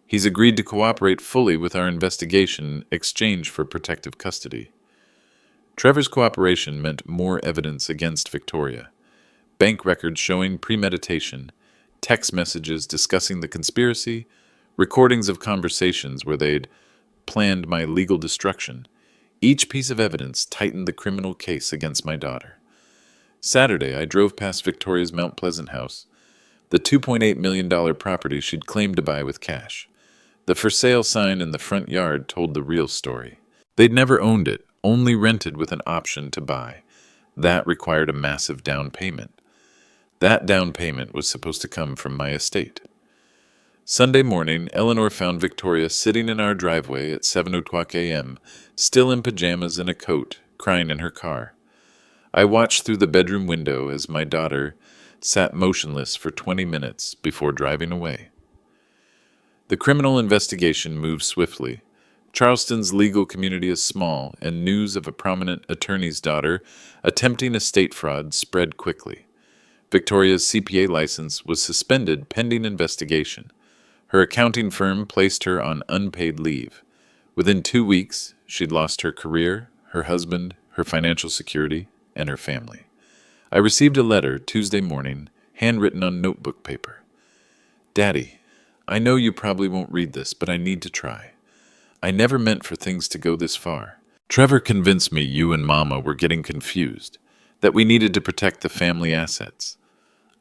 A: He's agreed to cooperate fully with our investigation in exchange for protective custody." Trevor's cooperation meant more evidence against Victoria. Bank records showing premeditation, text messages discussing the conspiracy, recordings of conversations where they'd planned my legal destruction. Each piece of evidence tightened the criminal case against my daughter. Saturday, I drove past Victoria's Mount Pleasant house, the $2.8 million property she'd claimed to buy with cash. The for sale sign in the front yard told the real story. They'd never owned it, only rented with an option to buy. That required a massive down payment. That down payment was supposed to come from my estate. Sunday morning, Eleanor found Victoria sitting in our driveway at 7:00 a.m., still in pajamas and a coat, crying in her car. I watched through the bedroom window as my daughter sat motionless for 20 minutes before driving away. The criminal investigation moved swiftly. Charleston's legal community is small, and news of a prominent attorney's daughter attempting estate fraud spread quickly. Victoria's CPA license was suspended pending investigation. Her accounting firm placed her on unpaid leave. Within 2 weeks, she'd lost her career, her husband, her financial security, and her family. I received a letter Tuesday morning, handwritten on notebook paper. "Daddy, I know you probably won't read this, but I need to try. I never meant for things to go this far. Trevor convinced me you and Mama were getting confused, that we needed to protect the family assets.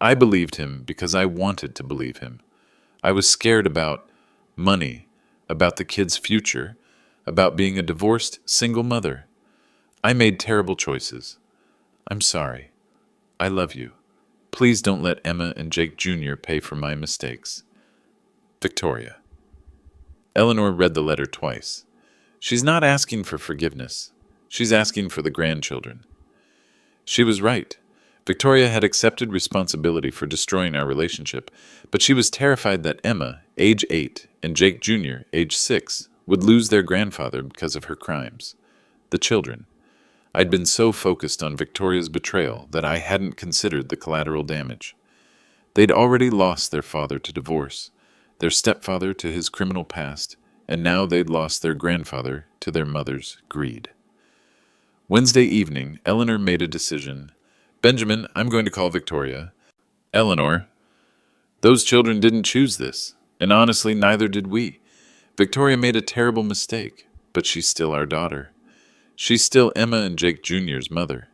A: I believed him because I wanted to believe him. I was scared about money, about the kid's future, about being a divorced single mother. I made terrible choices. I'm sorry. I love you. Please don't let Emma and Jake Jr. pay for my mistakes. Victoria." Eleanor read the letter twice. She's not asking for forgiveness. She's asking for the grandchildren. She was right. Victoria had accepted responsibility for destroying our relationship, but she was terrified that Emma, age 8, and Jake Jr., age 6, would lose their grandfather because of her crimes. The children. I'd been so focused on Victoria's betrayal that I hadn't considered the collateral damage. They'd already lost their father to divorce, their stepfather to his criminal past, and now they'd lost their grandfather to their mother's greed. Wednesday evening, Eleanor made a decision. "Benjamin, I'm going to call Victoria." "Eleanor." Those children didn't choose this, and honestly, neither did we. Victoria made a terrible mistake, but she's still our daughter. She's still Emma and Jake Jr.'s mother.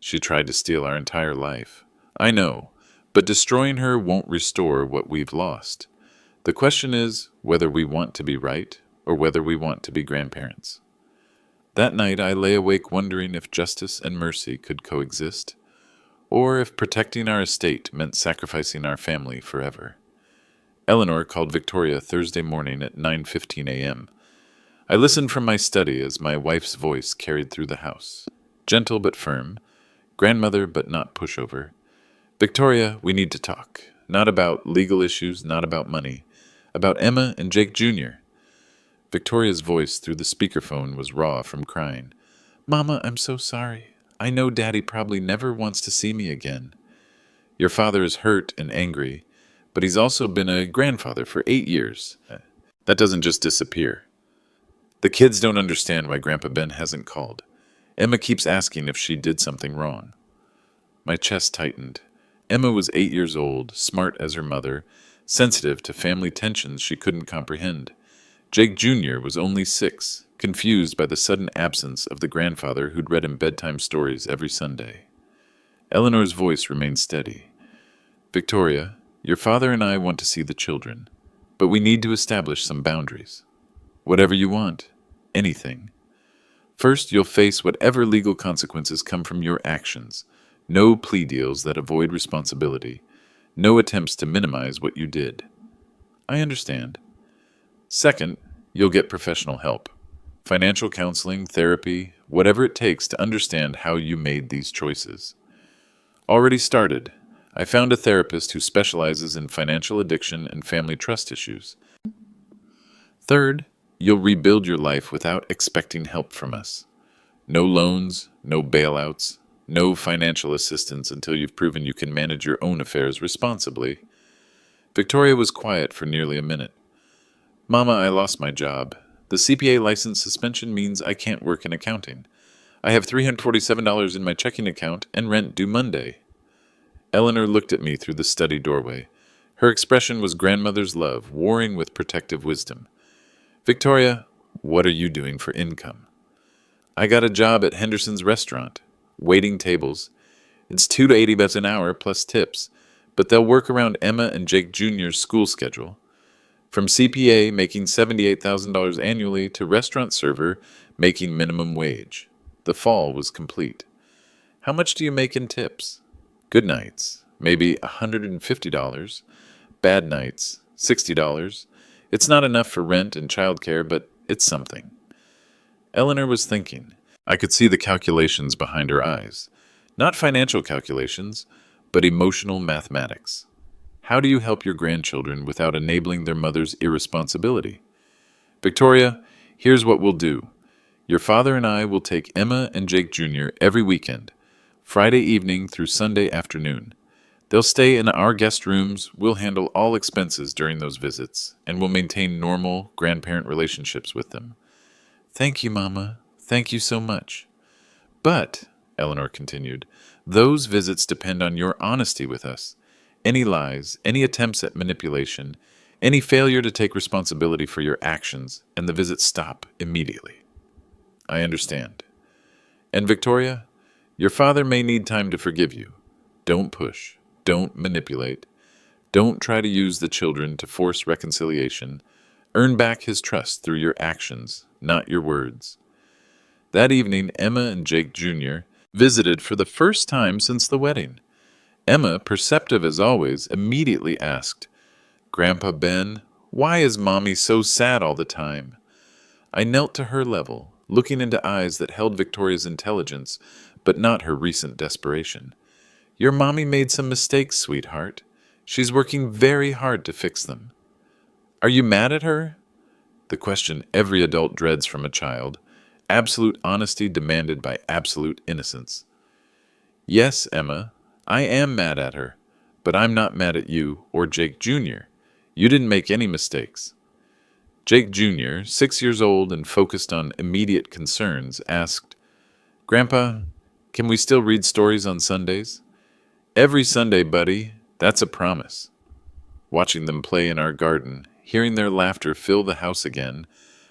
A: She tried to steal our entire life. I know, but destroying her won't restore what we've lost. The question is whether we want to be right or whether we want to be grandparents. That night I lay awake wondering if justice and mercy could coexist, or if protecting our estate meant sacrificing our family forever. Eleanor called Victoria Thursday morning at 9:15 a.m. I listened from my study as my wife's voice carried through the house. Gentle but firm, grandmother but not pushover. Victoria, we need to talk. Not about legal issues, not about money. About Emma and Jake Jr. Victoria's voice through the speakerphone was raw from crying. Mama, I'm so sorry. I know Daddy probably never wants to see me again. Your father is hurt and angry, but he's also been a grandfather for 8 years. That doesn't just disappear. The kids don't understand why Grandpa Ben hasn't called. Emma keeps asking if she did something wrong. My chest tightened. Emma was 8 years old, smart as her mother, sensitive to family tensions she couldn't comprehend. Jake Jr. was only 6, confused by the sudden absence of the grandfather who'd read him bedtime stories every Sunday. Eleanor's voice remained steady. Victoria, your father and I want to see the children, but we need to establish some boundaries. Whatever you want. Anything. First, you'll face whatever legal consequences come from your actions. No plea deals that avoid responsibility. No attempts to minimize what you did. I understand. Second, you'll get professional help. Financial counseling, therapy, whatever it takes to understand how you made these choices. Already started. I found a therapist who specializes in financial addiction and family trust issues. Third, you'll rebuild your life without expecting help from us. No loans, no bailouts, no financial assistance until you've proven you can manage your own affairs responsibly. Victoria was quiet for nearly a minute. Mama, I lost my job. The CPA license suspension means I can't work in accounting. I have $347 in my checking account and rent due Monday. Eleanor looked at me through the study doorway. Her expression was grandmother's love, warring with protective wisdom. Victoria, what are you doing for income? I got a job at Henderson's restaurant, waiting tables. It's $2 to $80 an hour plus tips, but they'll work around Emma and Jake Jr.'s school schedule. From CPA making $78,000 annually to restaurant server making minimum wage. The fall was complete. How much do you make in tips? Good nights, maybe $150. Bad nights, $60. It's not enough for rent and childcare, but it's something. Eleanor was thinking. I could see the calculations behind her eyes. Not financial calculations, but emotional mathematics. How do you help your grandchildren without enabling their mother's irresponsibility? Victoria, here's what we'll do. Your father and I will take Emma and Jake Jr. every weekend, Friday evening through Sunday afternoon. They'll stay in our guest rooms, we'll handle all expenses during those visits, and we'll maintain normal grandparent relationships with them. Thank you, Mama. Thank you so much. But, Eleanor continued, those visits depend on your honesty with us. Any lies, any attempts at manipulation, any failure to take responsibility for your actions, and the visits stop immediately. I understand. And Victoria, your father may need time to forgive you. Don't push. Don't manipulate. Don't try to use the children to force reconciliation. Earn back his trust through your actions, not your words. That evening, Emma and Jake Jr. visited for the first time since the wedding. Emma, perceptive as always, immediately asked, Grandpa Ben, why is Mommy so sad all the time? I knelt to her level, looking into eyes that held Victoria's intelligence, but not her recent desperation. Your mommy made some mistakes, sweetheart. She's working very hard to fix them. Are you mad at her? The question every adult dreads from a child. Absolute honesty demanded by absolute innocence. Yes, Emma, I am mad at her, but I'm not mad at you or Jake Jr. You didn't make any mistakes. Jake Jr., 6 years old and focused on immediate concerns, asked, Grandpa, can we still read stories on Sundays? Every Sunday, buddy. That's a promise. Watching them play in our garden, hearing their laughter fill the house again,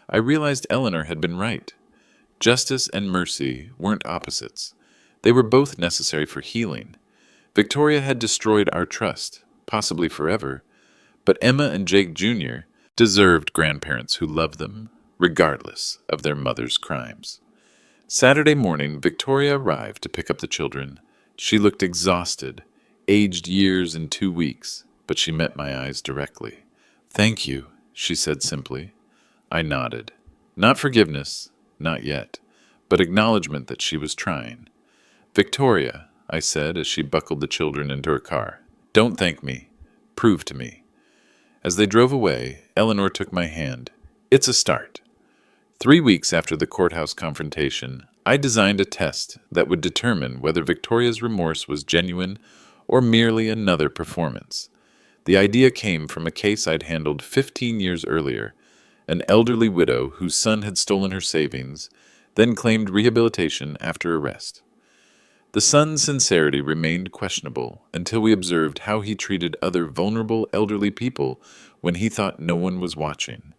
A: I realized Eleanor had been right. Justice and mercy weren't opposites. They were both necessary for healing. Victoria had destroyed our trust, possibly forever, but Emma and Jake Jr. deserved grandparents who loved them, regardless of their mother's crimes. Saturday morning, Victoria arrived to pick up the children. She looked exhausted, aged years in 2 weeks, but she met my eyes directly. "Thank you," she said simply. I nodded. Not forgiveness, not yet, but acknowledgement that she was trying. "Victoria," I said as she buckled the children into her car, "don't thank me. Prove to me." As they drove away, Eleanor took my hand. "It's a start." 3 weeks after the courthouse confrontation, I designed a test that would determine whether Victoria's remorse was genuine or merely another performance. The idea came from a case I'd handled 15 years earlier, an elderly widow whose son had stolen her savings, then claimed rehabilitation after arrest. The son's sincerity remained questionable until we observed how he treated other vulnerable elderly people when he thought no one was watching.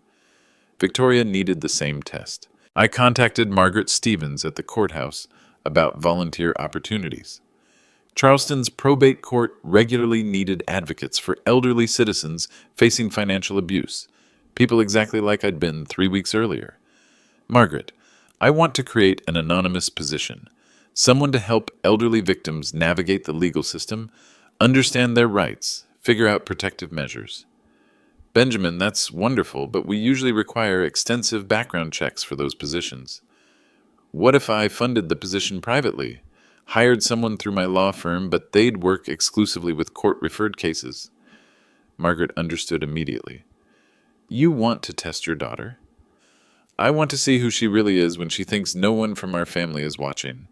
A: Victoria needed the same test. I contacted Margaret Stevens at the courthouse about volunteer opportunities. Charleston's probate court regularly needed advocates for elderly citizens facing financial abuse, people exactly like I'd been 3 weeks earlier. "Margaret, I want to create an anonymous position, someone to help elderly victims navigate the legal system, understand their rights, figure out protective measures." "Benjamin, that's wonderful, but we usually require extensive background checks for those positions." "What if I funded the position privately? Hired someone through my law firm, but they'd work exclusively with court-referred cases?" Margaret understood immediately. "You want to test your daughter?" "I want to see who she really is when she thinks no one from our family is watching."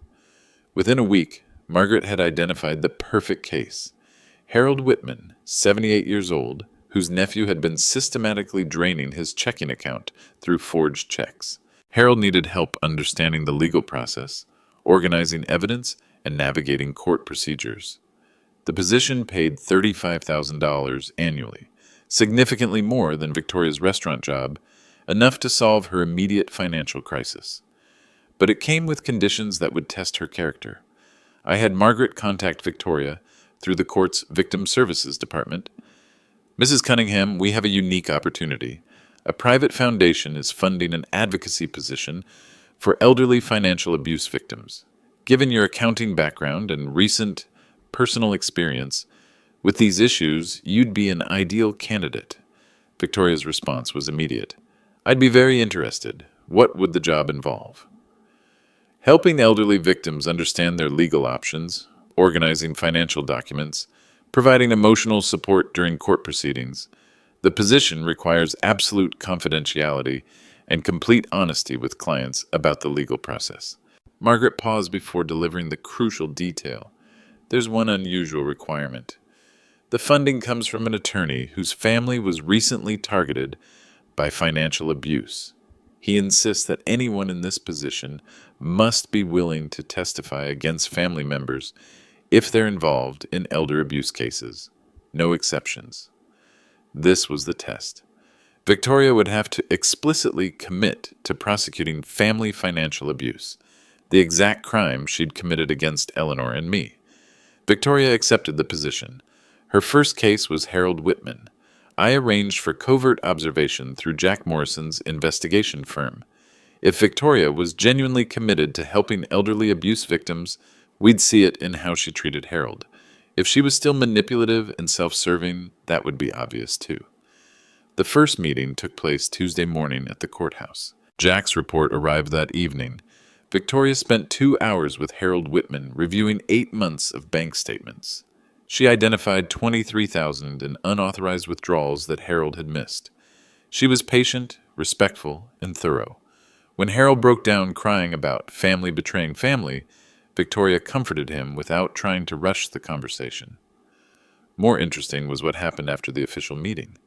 A: Within a week, Margaret had identified the perfect case. Harold Whitman, 78 years old, whose nephew had been systematically draining his checking account through forged checks. Harold needed help understanding the legal process, organizing evidence, and navigating court procedures. The position paid $35,000 annually, significantly more than Victoria's restaurant job, enough to solve her immediate financial crisis. But it came with conditions that would test her character. I had Margaret contact Victoria through the court's Victim Services Department. "Mrs. Cunningham, we have a unique opportunity. A private foundation is funding an advocacy position for elderly financial abuse victims. Given your accounting background and recent personal experience with these issues, you'd be an ideal candidate." Victoria's response was immediate. "I'd be very interested. What would the job involve?" "Helping elderly victims understand their legal options, organizing financial documents, providing emotional support during court proceedings. The position requires absolute confidentiality and complete honesty with clients about the legal process." Margaret paused before delivering the crucial detail. "There's one unusual requirement. The funding comes from an attorney whose family was recently targeted by financial abuse. He insists that anyone in this position must be willing to testify against family members if they're involved in elder abuse cases. No exceptions." This was the test. Victoria would have to explicitly commit to prosecuting family financial abuse, the exact crime she'd committed against Eleanor and me. Victoria accepted the position. Her first case was Harold Whitman. I arranged for covert observation through Jack Morrison's investigation firm. If Victoria was genuinely committed to helping elderly abuse victims, we'd see it in how she treated Harold. If she was still manipulative and self-serving, that would be obvious too. The first meeting took place Tuesday morning at the courthouse. Jack's report arrived that evening. Victoria spent 2 hours with Harold Whitman reviewing 8 months of bank statements. She identified $23,000 in unauthorized withdrawals that Harold had missed. She was patient, respectful, and thorough. When Harold broke down crying about family betraying family, Victoria comforted him without trying to rush the conversation. More interesting was what happened after the official meeting.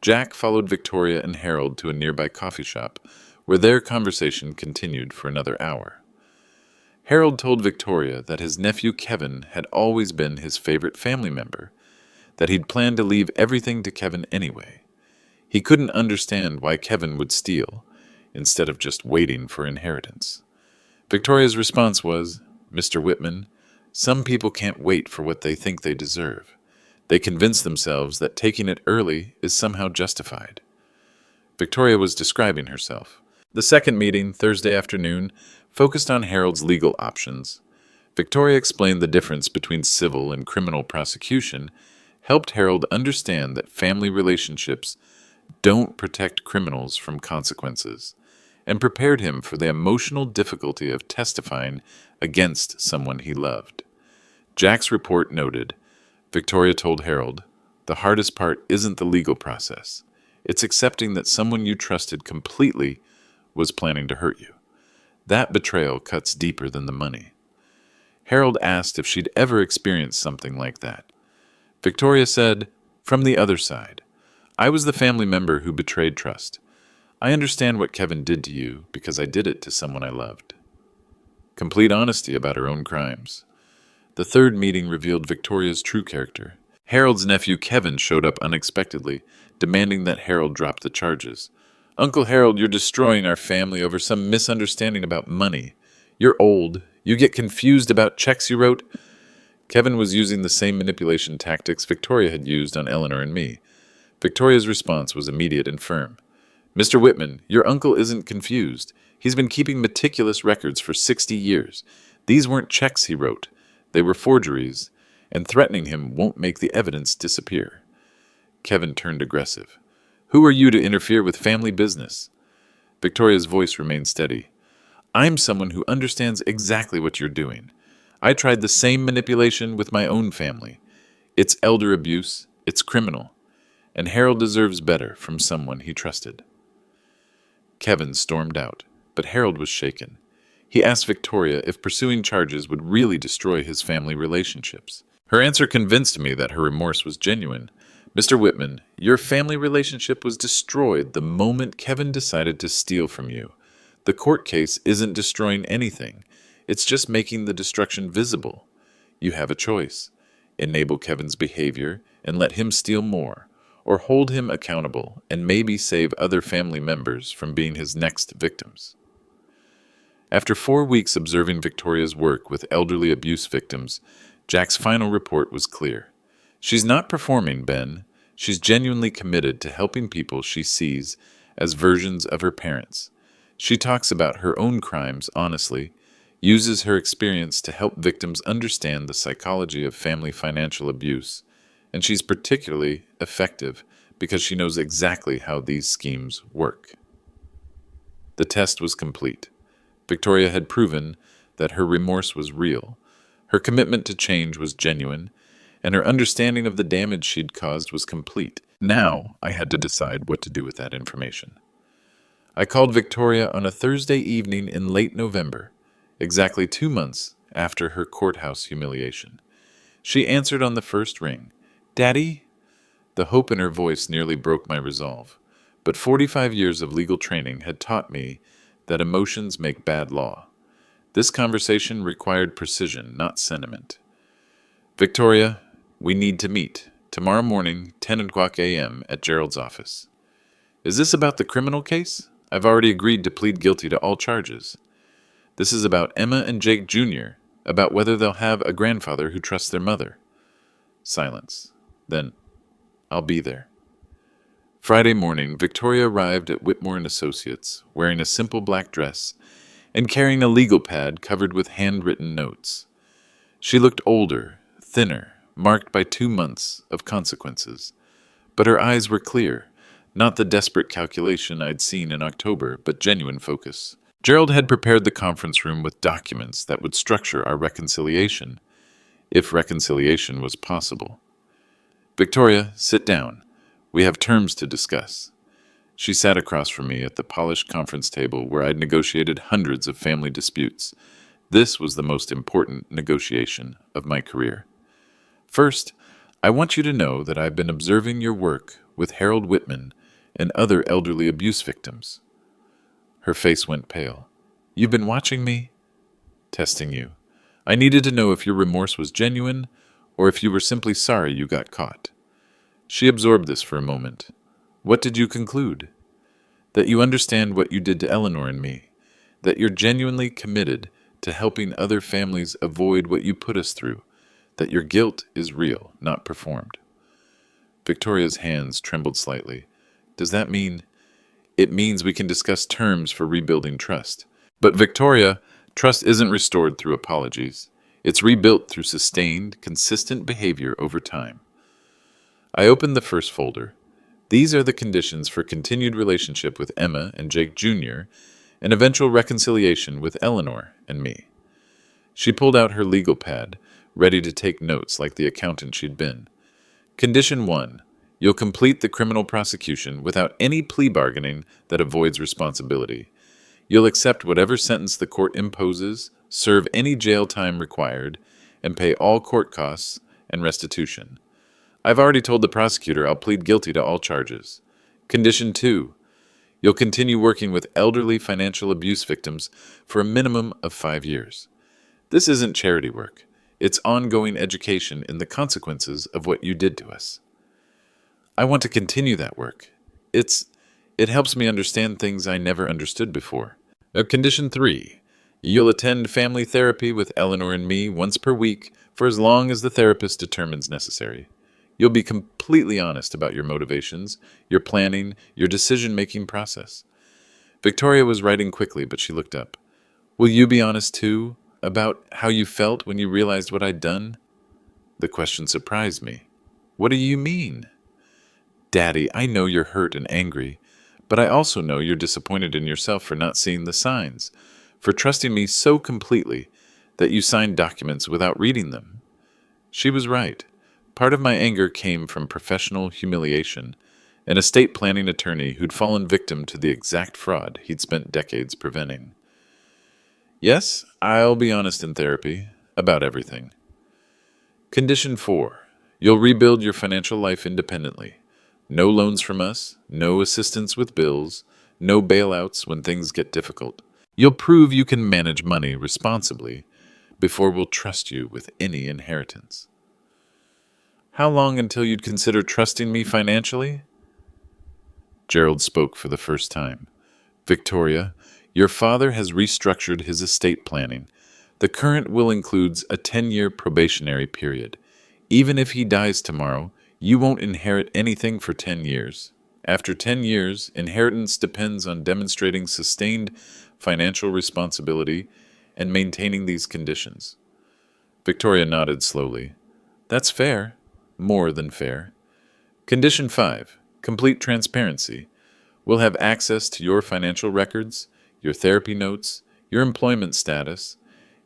A: Jack followed Victoria and Harold to a nearby coffee shop, where their conversation continued for another hour. Harold told Victoria that his nephew Kevin had always been his favorite family member. that he'd planned to leave everything to Kevin anyway. He couldn't understand why Kevin would steal, instead of just waiting for inheritance. Victoria's response was, "Mr. Whitman, some people can't wait for what they think they deserve. They convince themselves that taking it early is somehow justified." Victoria was describing herself. The second meeting, Thursday afternoon, focused on Harold's legal options. Victoria explained the difference between civil and criminal prosecution, helped Harold understand that family relationships don't protect criminals from consequences, and prepared him for the emotional difficulty of testifying against someone he loved. Jack's report noted, Victoria told Harold, "The hardest part isn't the legal process. It's accepting that someone you trusted completely was planning to hurt you. That betrayal cuts deeper than the money." Harold asked if she'd ever experienced something like that. Victoria said, "From the other side. I was the family member who betrayed trust. I understand what Kevin did to you because I did it to someone I loved." Complete honesty about her own crimes. The third meeting revealed Victoria's true character. Harold's nephew Kevin showed up unexpectedly, demanding that Harold drop the charges. "Uncle Harold, you're destroying our family over some misunderstanding about money. You're old. You get confused about checks you wrote." Kevin was using the same manipulation tactics Victoria had used on Eleanor and me. Victoria's response was immediate and firm. "Mr. Whitman, your uncle isn't confused. He's been keeping meticulous records for 60 years. These weren't checks he wrote. They were forgeries, and threatening him won't make the evidence disappear." Kevin turned aggressive. "Who are you to interfere with family business?" Victoria's voice remained steady. "I'm someone who understands exactly what you're doing. I tried the same manipulation with my own family. It's elder abuse, it's criminal, and Harold deserves better from someone he trusted." Kevin stormed out, but Harold was shaken. He asked Victoria if pursuing charges would really destroy his family relationships. Her answer convinced me that her remorse was genuine. "Mr. Whitman, your family relationship was destroyed the moment Kevin decided to steal from you. The court case isn't destroying anything. It's just making the destruction visible. You have a choice. Enable Kevin's behavior and let him steal more, or hold him accountable and maybe save other family members from being his next victims." After 4 weeks observing Victoria's work with elderly abuse victims, Jack's final report was clear. She's not performing, Ben. She's genuinely committed to helping people she sees as versions of her parents. She talks about her own crimes honestly, uses her experience to help victims understand the psychology of family financial abuse, and she's particularly effective because she knows exactly how these schemes work. The test was complete. Victoria had proven that her remorse was real, her commitment to change was genuine, and her understanding of the damage she'd caused was complete. Now I had to decide what to do with that information. I called Victoria on a Thursday evening in late November, exactly 2 months after her courthouse humiliation. She answered on the first ring. "Daddy?" The hope in her voice nearly broke my resolve, but 45 years of legal training had taught me that emotions make bad law. This conversation required precision, not sentiment. "Victoria, we need to meet. Tomorrow morning, 10 o'clock a.m. at Gerald's office." "Is this about the criminal case? I've already agreed to plead guilty to all charges." "This is about Emma and Jake Jr., about whether they'll have a grandfather who trusts their mother." Silence. Then, "I'll be there." Friday morning, Victoria arrived at Whitmore & Associates, wearing a simple black dress and carrying a legal pad covered with handwritten notes. She looked older, thinner, marked by 2 months of consequences. But her eyes were clear, not the desperate calculation I'd seen in October, but genuine focus. Gerald had prepared the conference room with documents that would structure our reconciliation, if reconciliation was possible. "Victoria, sit down. We have terms to discuss." She sat across from me at the polished conference table where I'd negotiated hundreds of family disputes. This was the most important negotiation of my career. "First, I want you to know that I've been observing your work with Harold Whitman and other elderly abuse victims." Her face went pale. "You've been watching me?" "Testing you. I needed to know if your remorse was genuine or if you were simply sorry you got caught." She absorbed this for a moment. What did you conclude? That you understand what you did to Eleanor and me. That you're genuinely committed to helping other families avoid what you put us through. That your guilt is real, not performed. Victoria's hands trembled slightly. Does that mean... It means we can discuss terms for rebuilding trust. But Victoria, trust isn't restored through apologies. It's rebuilt through sustained, consistent behavior over time. I opened the first folder. These are the conditions for continued relationship with Emma and Jake Jr. and eventual reconciliation with Eleanor and me. She pulled out her legal pad, ready to take notes like the accountant she'd been. Condition 1. You'll complete the criminal prosecution without any plea bargaining that avoids responsibility. You'll accept whatever sentence the court imposes, serve any jail time required, and pay all court costs and restitution. I've already told the prosecutor I'll plead guilty to all charges. Condition 2. You'll continue working with elderly financial abuse victims for a minimum of 5 years. This isn't charity work. It's ongoing education in the consequences of what you did to us. I want to continue that work. It helps me understand things I never understood before. Condition 3. You'll attend family therapy with Eleanor and me once per week for as long as the therapist determines necessary. You'll be completely honest about your motivations, your planning, your decision-making process. Victoria was writing quickly, but she looked up. Will you be honest too, about how you felt when you realized what I'd done? The question surprised me. What do you mean? Daddy, I know you're hurt and angry, but I also know you're disappointed in yourself for not seeing the signs, for trusting me so completely that you signed documents without reading them. She was right. Part of my anger came from professional humiliation, an estate planning attorney who'd fallen victim to the exact fraud he'd spent decades preventing. Yes, I'll be honest in therapy about everything. Condition 4. You'll rebuild your financial life independently. No loans from us, no assistance with bills, no bailouts when things get difficult. You'll prove you can manage money responsibly before we'll trust you with any inheritance. How long until you'd consider trusting me financially? Gerald spoke for the first time. Victoria, your father has restructured his estate planning. The current will includes a 10-year probationary period. Even if he dies tomorrow, you won't inherit anything for 10 years. After 10 years, inheritance depends on demonstrating sustained financial responsibility and maintaining these conditions. Victoria nodded slowly. That's fair. More than fair. Condition 5. Complete transparency. We'll have access to your financial records, your therapy notes, your employment status,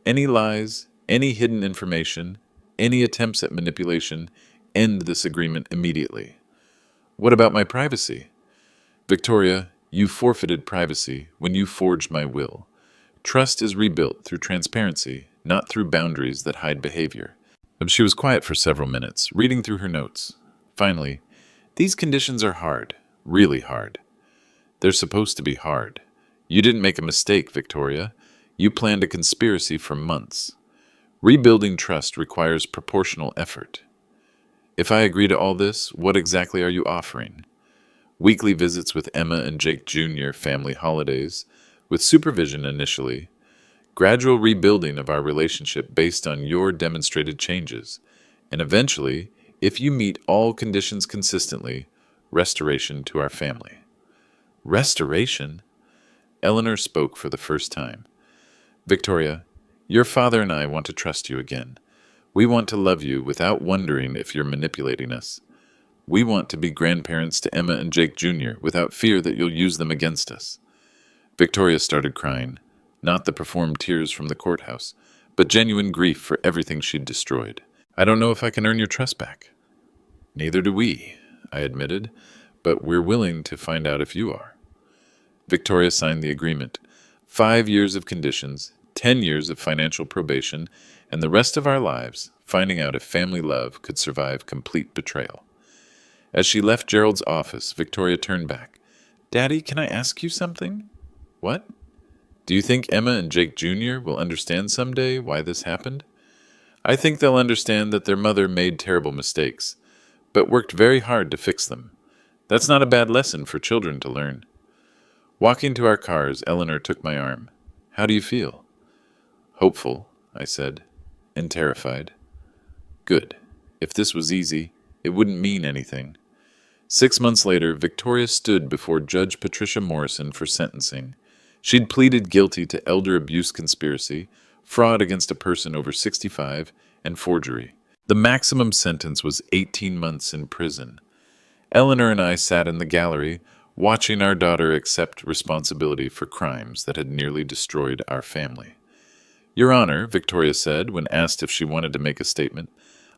A: any lies, any hidden information, any attempts at manipulation. End this agreement immediately. What about my privacy? Victoria, you forfeited privacy when you forged my will. Trust is rebuilt through transparency, not through boundaries that hide behavior. She was quiet for several minutes, reading through her notes. Finally, these conditions are hard, really hard. They're supposed to be hard. You didn't make a mistake, Victoria. You planned a conspiracy for months. Rebuilding trust requires proportional effort. If I agree to all this, what exactly are you offering? Weekly visits with Emma and Jake Jr. family holidays, with supervision initially, gradual rebuilding of our relationship based on your demonstrated changes, and eventually, if you meet all conditions consistently, restoration to our family. Restoration? Eleanor spoke for the first time. Victoria, your father and I want to trust you again. We want to love you without wondering if you're manipulating us. We want to be grandparents to Emma and Jake Jr. without fear that you'll use them against us. Victoria started crying, not the performed tears from the courthouse, but genuine grief for everything she'd destroyed. I don't know if I can earn your trust back. Neither do we, I admitted, but we're willing to find out if you are. Victoria signed the agreement. 5 years of conditions, 10 years of financial probation, and the rest of our lives finding out if family love could survive complete betrayal. As she left Gerald's office, Victoria turned back. Daddy, can I ask you something? What? Do you think Emma and Jake Jr. will understand someday why this happened? I think they'll understand that their mother made terrible mistakes, but worked very hard to fix them. That's not a bad lesson for children to learn. Walking to our cars, Eleanor took my arm. How do you feel? Hopeful, I said, and terrified. Good. If this was easy, it wouldn't mean anything. 6 months later, Victoria stood before Judge Patricia Morrison for sentencing. She'd pleaded guilty to elder abuse conspiracy, fraud against a person over 65, and forgery. The maximum sentence was 18 months in prison. Eleanor and I sat in the gallery, watching our daughter accept responsibility for crimes that had nearly destroyed our family. Your Honor, Victoria said when asked if she wanted to make a statement,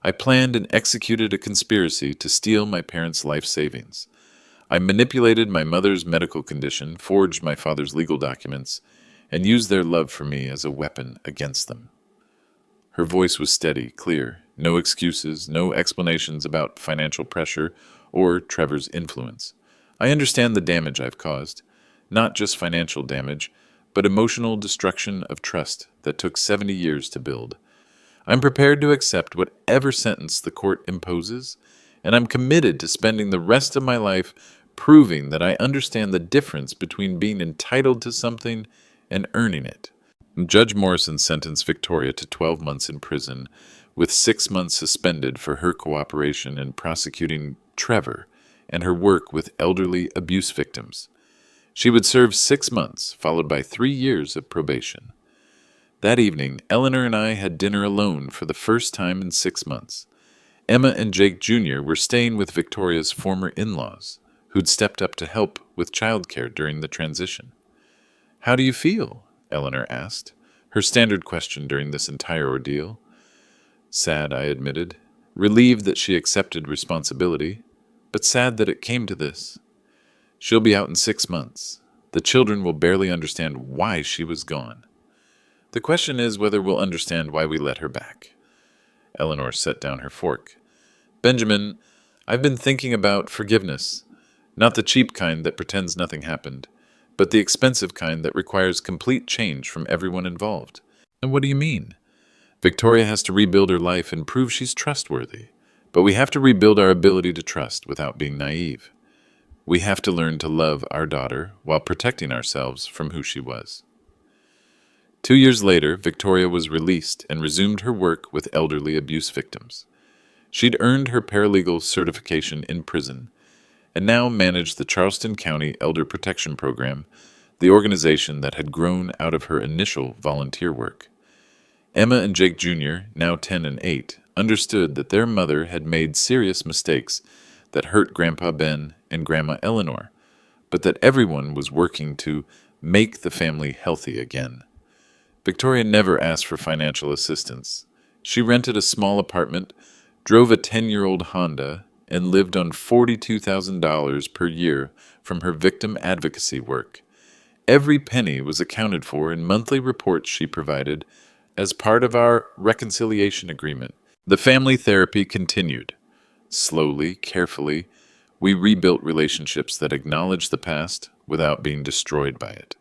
A: I planned and executed a conspiracy to steal my parents' life savings. I manipulated my mother's medical condition, forged my father's legal documents, and used their love for me as a weapon against them. Her voice was steady, clear, no excuses, no explanations about financial pressure or Trevor's influence. I understand the damage I've caused, not just financial damage, but emotional destruction of trust that took 70 years to build. I'm prepared to accept whatever sentence the court imposes, and I'm committed to spending the rest of my life proving that I understand the difference between being entitled to something and earning it. Judge Morrison sentenced Victoria to 12 months in prison, with 6 months suspended for her cooperation in prosecuting Trevor and her work with elderly abuse victims. She would serve 6 months, followed by 3 years of probation. That evening, Eleanor and I had dinner alone for the first time in 6 months. Emma and Jake Jr. were staying with Victoria's former in-laws, who'd stepped up to help with childcare during the transition. How do you feel? Eleanor asked, her standard question during this entire ordeal. Sad, I admitted, relieved that she accepted responsibility, but sad that it came to this. She'll be out in 6 months. The children will barely understand why she was gone. The question is whether we'll understand why we let her back. Eleanor set down her fork. Benjamin, I've been thinking about forgiveness. Not the cheap kind that pretends nothing happened, but the expensive kind that requires complete change from everyone involved. And what do you mean? Victoria has to rebuild her life and prove she's trustworthy. But we have to rebuild our ability to trust without being naive. We have to learn to love our daughter while protecting ourselves from who she was. 2 years later, Victoria was released and resumed her work with elderly abuse victims. She'd earned her paralegal certification in prison and now managed the Charleston County Elder Protection Program, the organization that had grown out of her initial volunteer work. Emma and Jake Jr., now 10 and 8, understood that their mother had made serious mistakes that hurt Grandpa Ben and Grandma Eleanor, but that everyone was working to make the family healthy again. Victoria never asked for financial assistance. She rented a small apartment, drove a 10-year-old Honda, and lived on $42,000 per year from her victim advocacy work. Every penny was accounted for in monthly reports she provided as part of our reconciliation agreement. The family therapy continued. Slowly, carefully, we rebuilt relationships that acknowledged the past without being destroyed by it.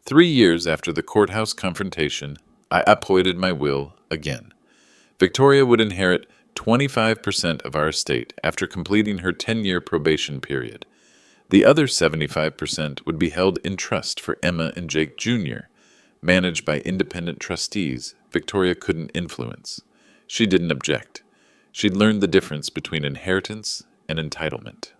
A: 3 years after the courthouse confrontation, I uphoided my will again. Victoria would inherit 25% of our estate after completing her 10-year probation period. The other 75% would be held in trust for Emma and Jake Jr., managed by independent trustees Victoria couldn't influence. She didn't object. She'd learned the difference between inheritance and entitlement.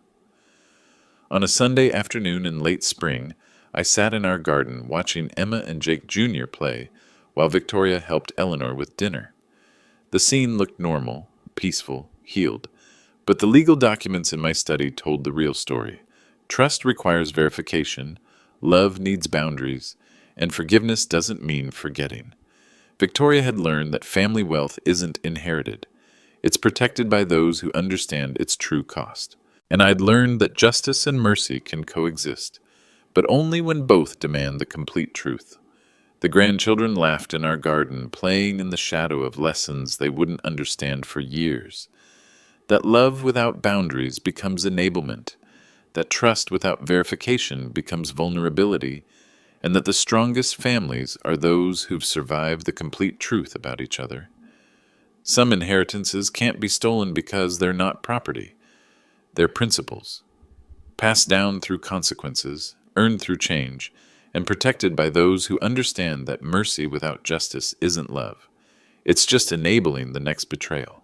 A: On a Sunday afternoon in late spring, I sat in our garden watching Emma and Jake Jr. play while Victoria helped Eleanor with dinner. The scene looked normal, peaceful, healed, but the legal documents in my study told the real story. Trust requires verification, love needs boundaries, and forgiveness doesn't mean forgetting. Victoria had learned that family wealth isn't inherited. It's protected by those who understand its true cost. And I'd learned that justice and mercy can coexist, but only when both demand the complete truth. The grandchildren laughed in our garden, playing in the shadow of lessons they wouldn't understand for years. That love without boundaries becomes enablement, that trust without verification becomes vulnerability, and that the strongest families are those who've survived the complete truth about each other. Some inheritances can't be stolen because they're not property. They're principles, passed down through consequences, earned through change, and protected by those who understand that mercy without justice isn't love. It's just enabling the next betrayal.